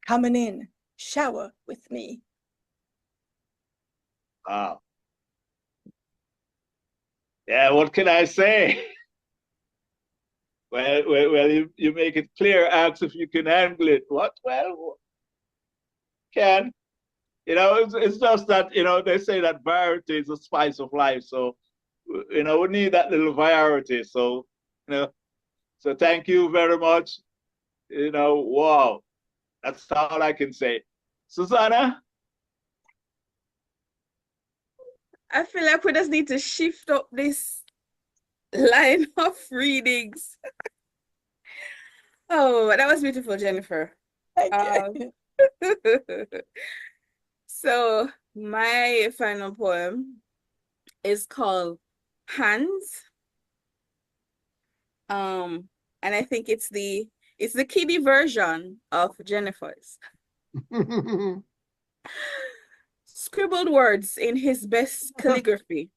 Coming in, shower with me. Wow. Yeah, what can I say? Well, you make it clear, ask if you can handle it. What? Well, can. It's just that, they say that variety is the spice of life. So, we need that little variety. So, so thank you very much. Wow. That's all I can say. Susanna? I feel like we just need to shift up this line of readings. Oh, that was beautiful, Jennifer. Thank you. So my final poem is called Hands. And I think it's the kiddie version of Jennifer's. Scribbled words in his best calligraphy.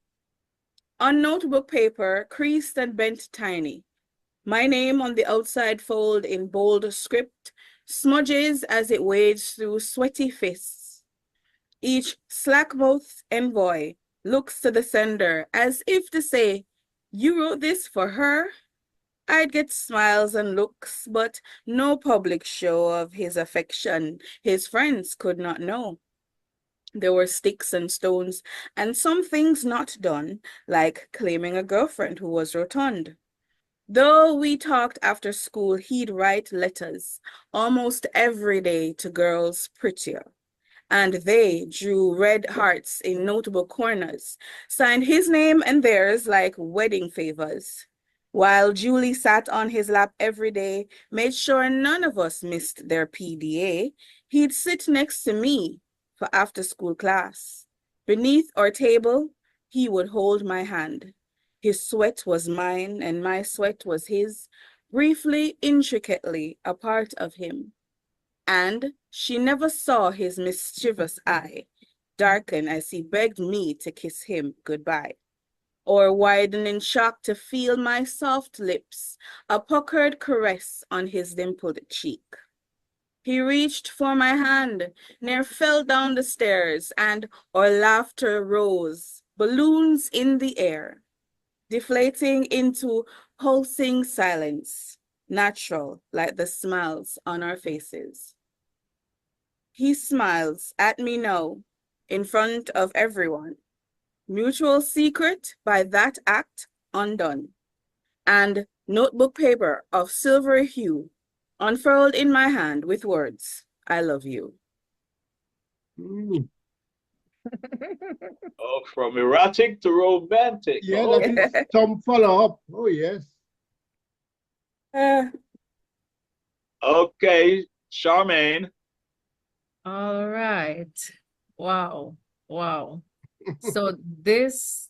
On notebook paper, creased and bent tiny. My name on the outside fold in bold script smudges as it wades through sweaty fists. Each slack-mouthed envoy looks to the sender as if to say, "You wrote this for her?" I'd get smiles and looks, but no public show of his affection his friends could not know. There were sticks and stones, and some things not done, like claiming a girlfriend who was rotund. Though we talked after school, he'd write letters almost every day to girls prettier. And they drew red hearts in notable corners, signed his name and theirs like wedding favors. While Julie sat on his lap every day, made sure none of us missed their PDA, he'd sit next to me for after-school class. Beneath our table, he would hold my hand. His sweat was mine and my sweat was his, briefly, intricately a part of him. And she never saw his mischievous eye darken as he begged me to kiss him goodbye, or widen in shock to feel my soft lips, a puckered caress on his dimpled cheek. He reached for my hand, near fell down the stairs, and our laughter rose, balloons in the air, deflating into pulsing silence, natural like the smiles on our faces. He smiles at me now, in front of everyone. Mutual secret by that act undone, and notebook paper of silvery hue unfurled in my hand with words, I love you. Oh, from erotic to romantic. Yeah, Oh, that is some follow-up. Oh, yes. okay, Charmaine. All right. Wow. Wow. So this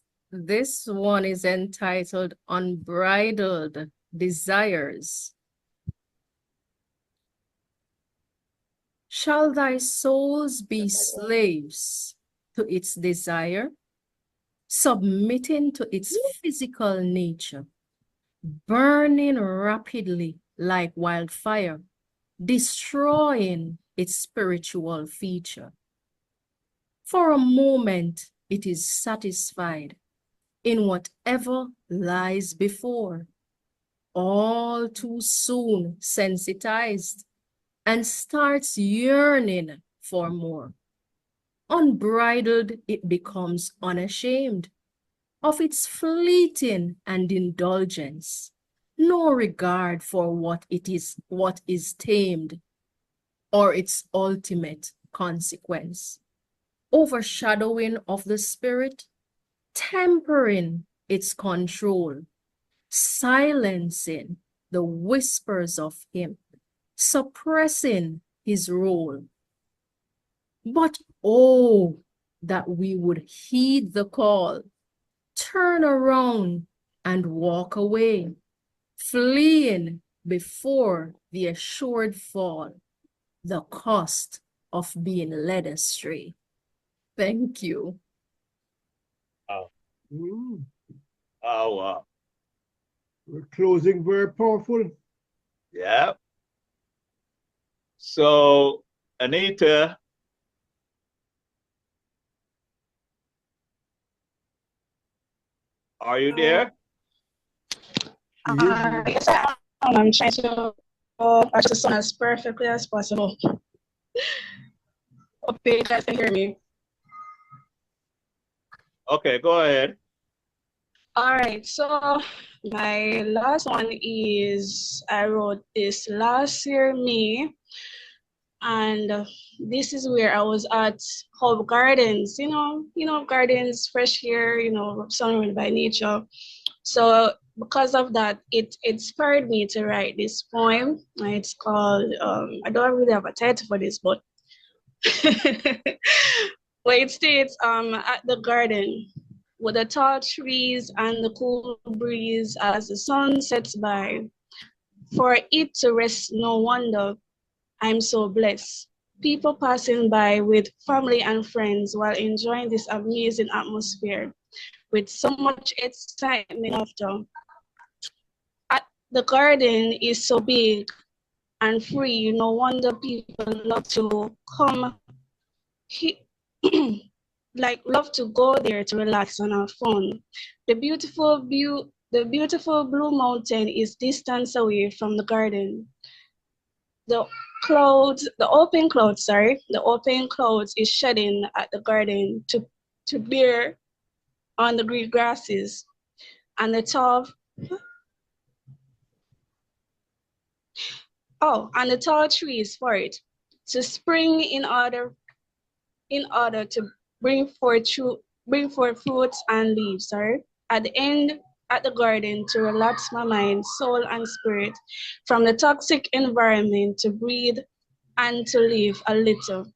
one is entitled Unbridled Desires. Shall thy souls be slaves to its desire, submitting to its physical nature, burning rapidly like wildfire, destroying its spiritual feature? For a moment, it is satisfied in whatever lies before, all too soon sensitized, and starts yearning for more. Unbridled, it becomes unashamed of its fleeting and indulgence, no regard for what is tamed, or its ultimate consequence. Overshadowing of the spirit, tempering its control, silencing the whispers of him, suppressing his role. But oh, that we would heed the call, turn around and walk away, fleeing before the assured fall, the cost of being led astray. Thank you. Oh, Mm. oh wow. Closing very powerful. Yeah. So, Anita, are you there? Yes, I am. I'm trying to watch the sun as perfectly as possible. Hope you guys can hear me. Okay, go ahead. All right, so my last one is I wrote this last year, May, and this is where I was at Hove Gardens. Gardens, fresh air, surrounded by nature. So because of that, it inspired me to write this poem. It's called I don't really have a title for this, but but it states at the garden with the tall trees and the cool breeze as the sun sets by. For it to rest, no wonder I'm so blessed. People passing by with family and friends while enjoying this amazing atmosphere with so much excitement after. The garden is so big and free, no wonder people love to come love to go there to relax and have fun. The beautiful Blue Mountain is distance away from the garden. The open clouds is shedding at the garden to bear on the green grasses and the tall trees for it to spring in order to bring forth fruits and leaves, at the end at the garden to relax my mind, soul, and spirit from the toxic environment, to breathe and to live a little,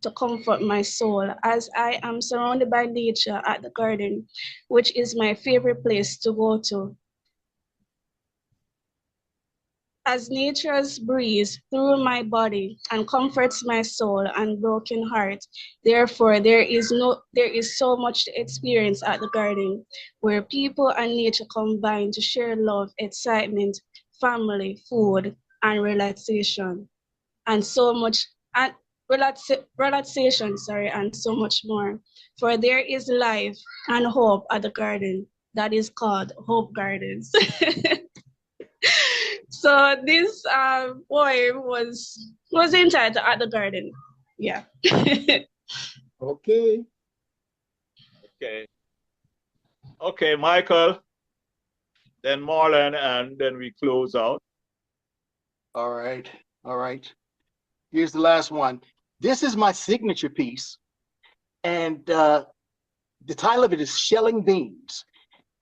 to comfort my soul as I am surrounded by nature at the garden, which is my favorite place to go to. As nature's breeze through my body and comforts my soul and broken heart, therefore there is so much to experience at the garden, where people and nature combine to share love, excitement, family, food, and relaxation. and so much, and relaxation, sorry, and so much more. For there is life and hope at the garden that is called Hope Gardens. So this poem was entitled At the Garden. Yeah. Okay. Okay. Okay, Michael, then Marlon, and then we close out. All right. All right. Here's the last one. This is my signature piece. And the title of it is Shelling Beans.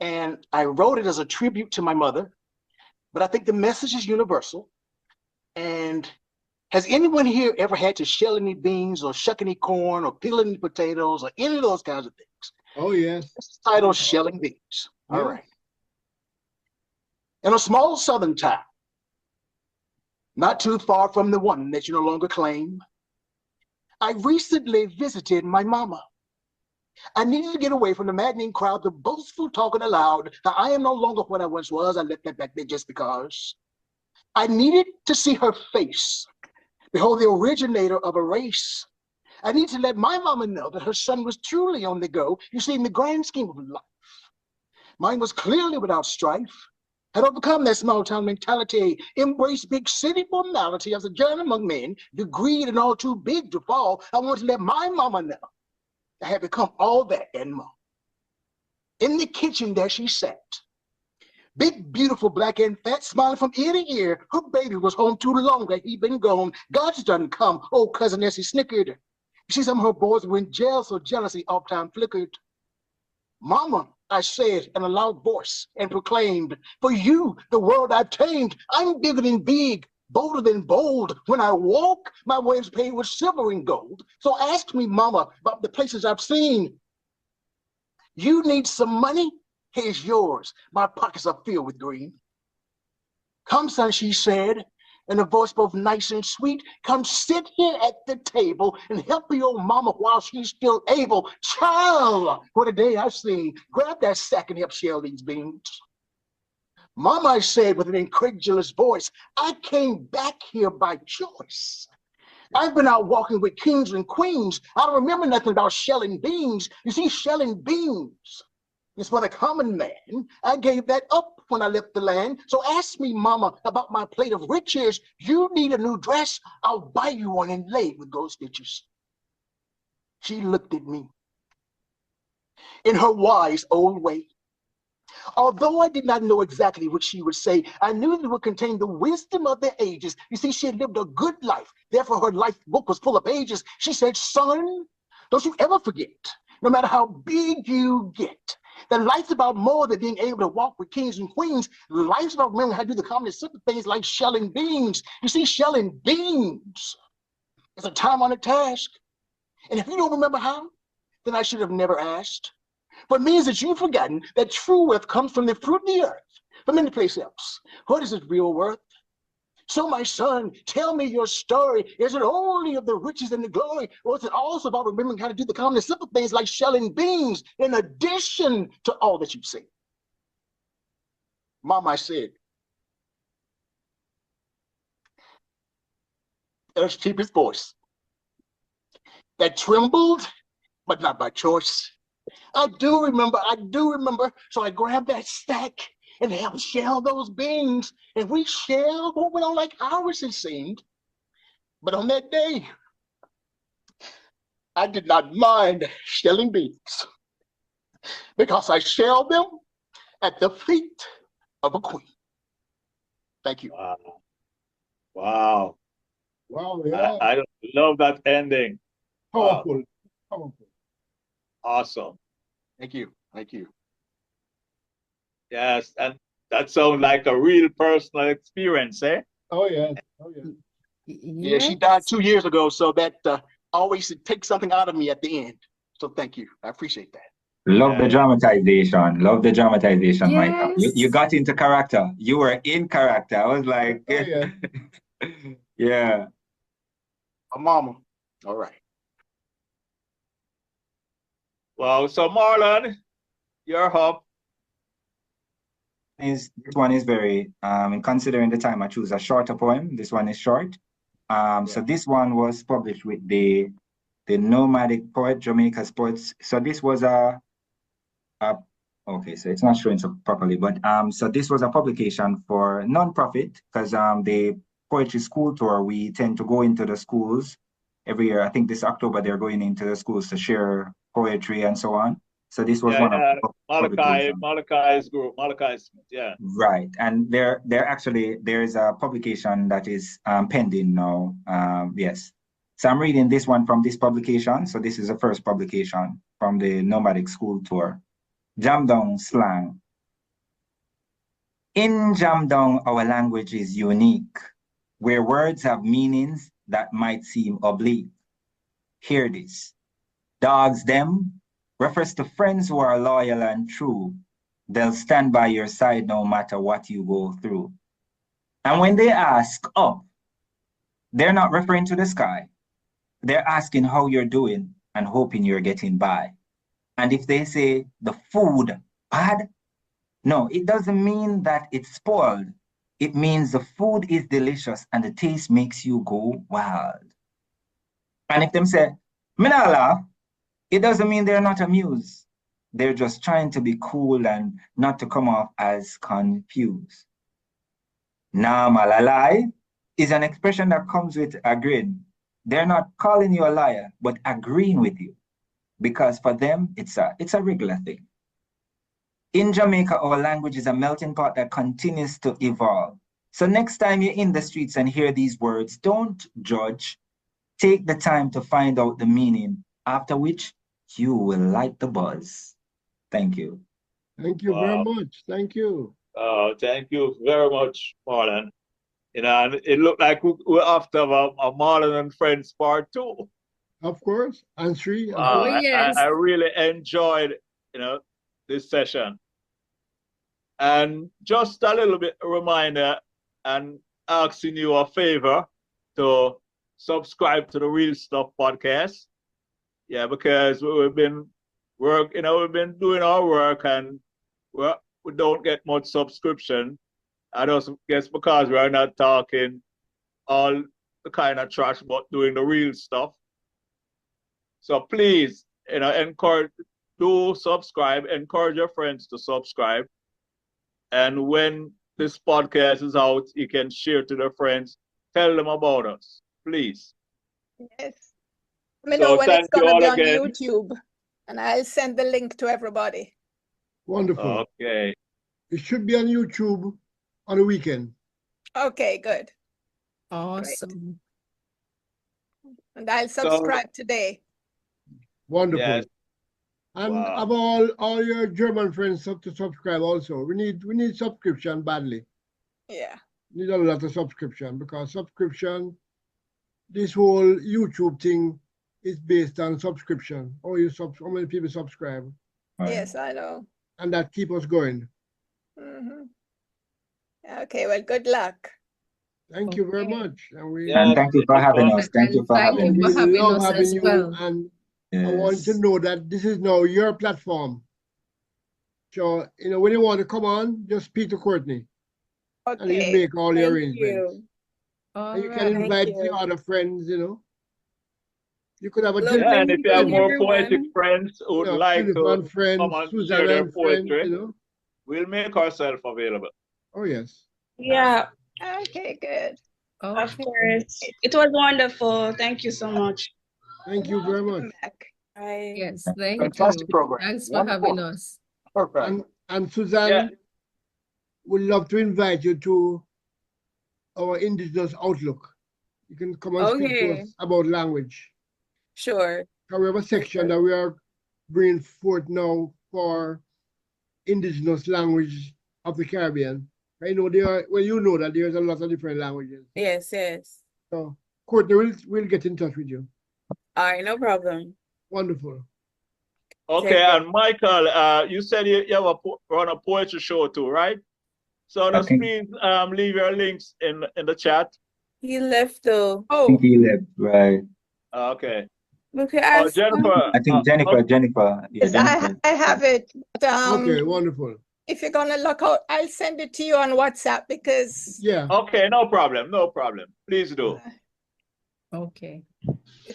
And I wrote it as a tribute to my mother, but I think the message is universal. And has anyone here ever had to shell any beans or shuck any corn or peel any potatoes or any of those kinds of things? Oh, yes. It's titled Shelling Beans. All Yeah. right. In a small southern town, not too far from the one that you no longer claim, I recently visited my mama. I needed to get away from the maddening crowd, the boastful talking aloud. Now, I am no longer what I once was. I left that back there just because. I needed to see her face. Behold, the originator of a race. I need to let my mama know that her son was truly on the go. You see, in the grand scheme of life, mine was clearly without strife. Had overcome that small town mentality, embraced big city formality as a journey among men, degreed and all too big to fall. I wanted to let my mama know I had become all that and more. In the kitchen there she sat, big, beautiful, black and fat, smiling from ear to ear. Her baby was home too long that he'd been gone. God's done come. Old cousin Essie snickered. You see, some of her boys were in jail, so jealousy oft-time flickered. Mama, I said in a loud voice and proclaimed, for you, the world I've tamed. I'm bigger than big, bolder than bold. When I walk, my waves paved with silver and gold. So ask me, Mama, about the places I've seen. You need some money? Here's yours. My pockets are filled with green. Come, son, she said, in a voice both nice and sweet. Come sit here at the table and help your mama while she's still able. Child, what a day I've seen. Grab that sack and help shell these beans. Mama, I said with an incredulous voice, I came back here by choice. I've been out walking with kings and queens. I don't remember nothing about shelling beans. You see, shelling beans is for the common man. I gave that up when I left the land. So ask me, Mama, about my plate of riches. You need a new dress, I'll buy you one inlaid with gold stitches. She looked at me in her wise old way. Although I did not know exactly what she would say, I knew that it would contain the wisdom of the ages. You see, she had lived a good life. Therefore, her life book was full of pages. She said, son, don't you ever forget, no matter how big you get, that life's about more than being able to walk with kings and queens. Life's about remembering how to do the common simple things like shelling beans. You see, shelling beans is a time-honored task. And if you don't remember how, then I should have never asked. But it means that you've forgotten that true wealth comes from the fruit of the earth, from any place else. What is its real worth? So, my son, tell me your story. Is it only of the riches and the glory, or is it also about remembering how to do the common and simple things like shelling beans in addition to all that you've seen? Mom, I said, in her cheapest voice, that trembled, but not by choice. I do remember. So I grabbed that stack and helped shell those beans. And we shelled what went on like hours, it seemed. But on that day, I did not mind shelling beans because I shelled them at the feet of a queen. Thank you. Wow. Wow. Wow, yeah. I love that ending. Powerful. Powerful. Awesome. Thank you. Thank you. Yes, and that sounds like a real personal experience, eh? Oh, yes. Oh, yes. Yeah, she died 2 years ago, so that always takes something out of me at the end. So thank you. I appreciate that. Love the dramatization. Love the dramatization, Michael. You Yes. got into character. You were in character. I was like, Oh, yeah. yeah. A mama. All right. Wow. So Marlon, you're up. This one is very, considering the time I choose a shorter poem, this one is short. So this one was published with the Nomadic Poet, Jamaica's Poets. So this was okay, so it's not showing so properly, but so this was a publication for non-profit because the poetry school tour, we tend to go into the schools every year. I think this October they're going into the schools to share poetry and so on. So this was one of the publications. Malachi's group, Malachi Smith, yeah. Right, and there is a publication that is pending now. Yes, so I'm reading this one from this publication. So this is the first publication from the Nomadic School Tour. Jamdong slang. In Jamdong, our language is unique, where words have meanings that might seem oblique. Hear this. Dogs them refers to friends who are loyal and true. They'll stand by your side no matter what you go through. And when they ask up, they're not referring to the sky. They're asking how you're doing and hoping you're getting by. And if they say the food bad, no, it doesn't mean that it's spoiled. It means the food is delicious and the taste makes you go wild. And if them say, me nah laugh, it doesn't mean they're not amused. They're just trying to be cool and not to come off as confused. Nah malalai is an expression that comes with a grin. They're not calling you a liar, but agreeing with you. Because for them, it's a regular thing. In Jamaica, our language is a melting pot that continues to evolve. So next time you're in the streets and hear these words, don't judge. Take the time to find out the meaning, after which you will like the buzz. Thank you. Thank you very much. Thank you. Thank you very much, Marlon. You know, and it looked like we're after a Marlon and Friends Part 2. Of course, and 3. Yes. I really enjoyed, this session. And just a little bit reminder and asking you a favor to subscribe to the Real Stuff podcast. Yeah, because we've been doing our work and we don't get much subscription. I just guess because we're not talking all the kind of trash about doing the real stuff. So please, subscribe, encourage your friends to subscribe. And when this podcast is out, you can share to their friends, tell them about us, please. Yes. Let me know when it's going to be on YouTube, and I'll send the link to everybody. Wonderful. Okay. It should be on YouTube on the weekend. Okay, good. Awesome. Great. And I'll subscribe today. Wonderful. Yes. And of all your German friends to subscribe also. We need subscription badly. Yeah. Need a lot of subscription because subscription, this whole YouTube thing is based on subscription. How many people subscribe? Yes, I know. And that keeps us going. Okay, well, good luck. Thank you very much. And thank you for having us. Thank you for having us. We love having you. Well. And yes. I want to know that this is now your platform. So, when you want to come on, just speak to Courtney. Okay. And he'll make all the arrangements. You. You can invite the other friends, You could have a and if you have more poetic friends who would like to friends, come and Susanna share their and friends, poetry, we'll make ourselves available. Oh, yes. Yeah, Okay, good. of course. It was wonderful. Thank you so much. Thank you very much. Yes, thank Fantastic you. program. Thanks for Wonderful. having us. Perfect. And Susanna would love to invite you to our Indigenous Outlook. You can come and speak to us about language. Sure. We have a section that we are bringing forth now for Indigenous language of the Caribbean. I know you know that there's a lot of different languages. Yes, yes. So Courtney will get in touch with you. All right, no problem. Wonderful. Okay, and Michael, you said you have run a poetry show too, right? So just please leave your links in the chat. He left though. I think he left, right? Okay. Okay, Jennifer. I think Jennifer. Yeah, Yes, Jennifer. I have it. But, okay, wonderful. If you're gonna look out, I'll send it to you on WhatsApp because Okay, no problem. Please do. Okay.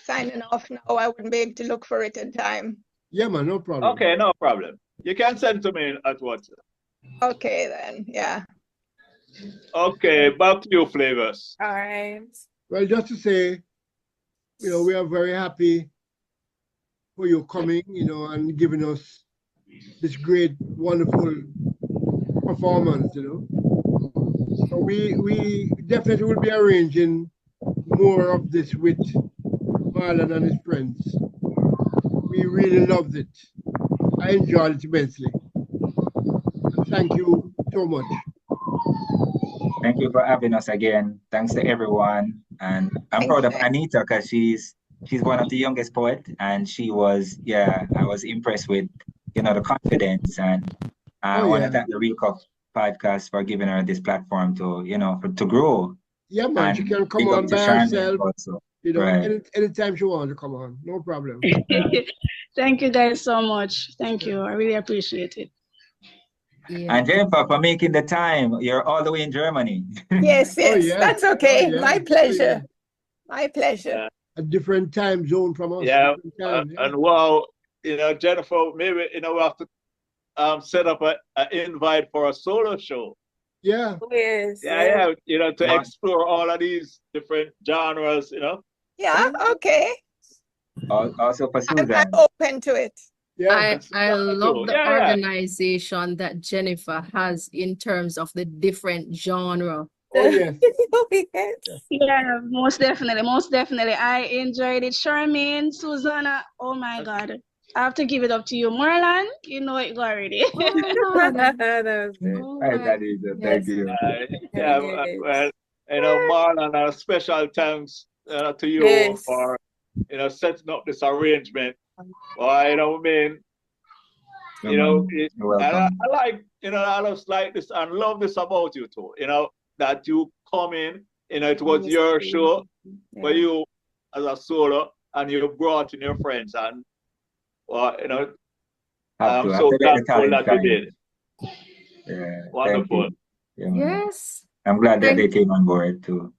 Signing off now. I wouldn't be able to look for it in time. Yeah, man, no problem. Okay, no problem. You can send to me at WhatsApp. Okay, then. Yeah. Okay, back to you, Flavors. All right. Well, just to say, we are very happy for you coming, and giving us this great, wonderful performance, So we definitely will be arranging more of this with Marlon and his friends. We really loved it. I enjoyed it immensely. And thank you so much. Thank you for having us again. Thanks to everyone. And I'm proud of Anita because she's one of the youngest poet, and she was, I was impressed with, the confidence. And I want to thank the Real Cup podcast for giving her this platform to, to grow. Yeah, man, she can come on by herself. Also. Anytime she wants to come on, no problem. Thank you guys so much. Thank you. I really appreciate it. Yeah. And Jennifer, for making the time. You're all the way in Germany. Yes, that's okay. My pleasure. My pleasure. A different time zone from us. Yeah, and wow, Jennifer, maybe we have to set up an invite for a solo show. Yeah. Yes. Yeah, to explore all of these different genres, Yeah, okay. Also for Susan. I'm open to it. Yeah, I love the organization that Jennifer has in terms of the different genre. Oh, yes. Yeah, most definitely. I enjoyed it. Charmaine, Susanna, oh my God. I have to give it up to you. Marlon, you know it already. That was good. Thank you. Well, Marlon, special thanks to you for, setting up this arrangement. Well, I mean, I like, I just like this and love this about you too, that you come in, it was your show for you as a solo, and you brought in your friends, and I'm so thankful that you did. Yeah, wonderful. Yes. I'm glad that they came on board too.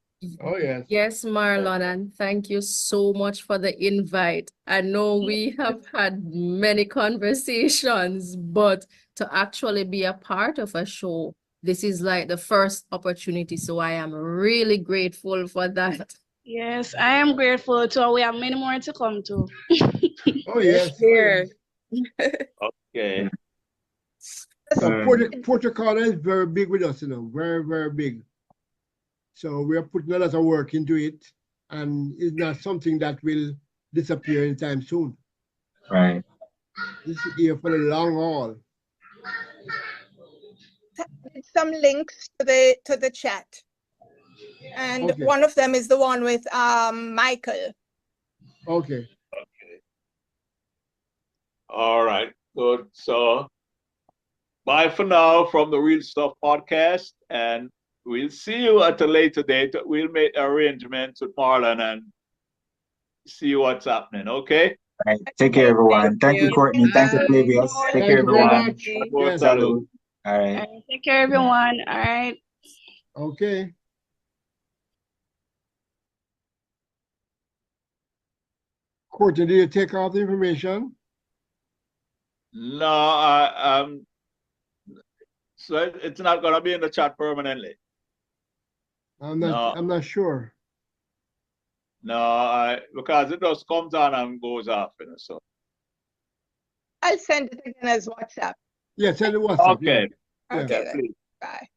Oh, yes. Yes, Marlon, and thank you so much for the invite. I know we have had many conversations, but to actually be a part of a show, this is like the first opportunity. So I am really grateful for that. Yes, I am grateful too. We have many more to come to. Oh, yes. Here. Okay. So Puerto Rico is very big with us, very, very big. So we are putting a lot of work into it, and it's not something that will disappear anytime soon. Right. This is here for the long haul. Some links to the chat, and one of them is the one with Michael. Okay. All right. Good. So bye for now from the Real Stuff podcast, and we'll see you at a later date. We'll make arrangements with Marlon and see what's happening, okay? All right. Take care, everyone. Thank you, Courtney. Thank you, Flavius. Take care, everyone. Yes. All right. Take care, everyone. All right. Okay. Courtney, did you take all the information? No, so it's not gonna be in the chat permanently. I'm not sure. No, because it just comes on and goes off, so. I'll send it again as WhatsApp. Yeah, send it WhatsApp. Okay. Yeah. Okay, Yeah, then. please. Bye.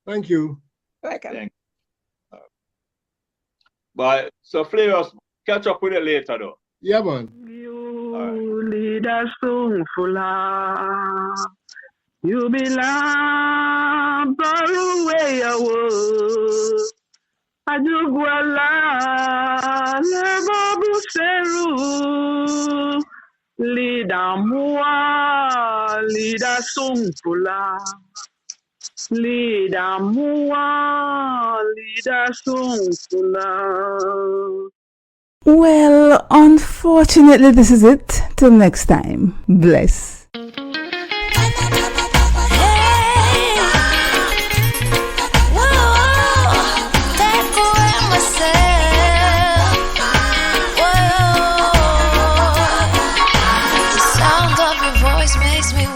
Thank you. Welcome. Thank you. But so Flavors, catch up with it later though. Yeah, man. You lead us so full. You belong far away away. Ajuguala Lebabu Seru. Lida Mua, Lida Sungfula. Lida Mua, Lida Sungfula. Well, unfortunately, this is it. Till next time. Bless.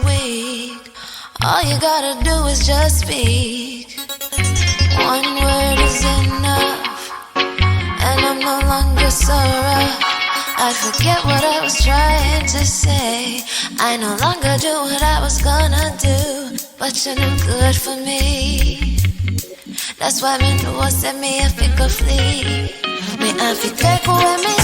weak. All you gotta do is just speak. One word is enough, and I'm no longer so rough. I forget what I was trying to say. I no longer do what I was gonna do, but you're no good for me. That's why me know say me I fi go flee. Me I fi take away me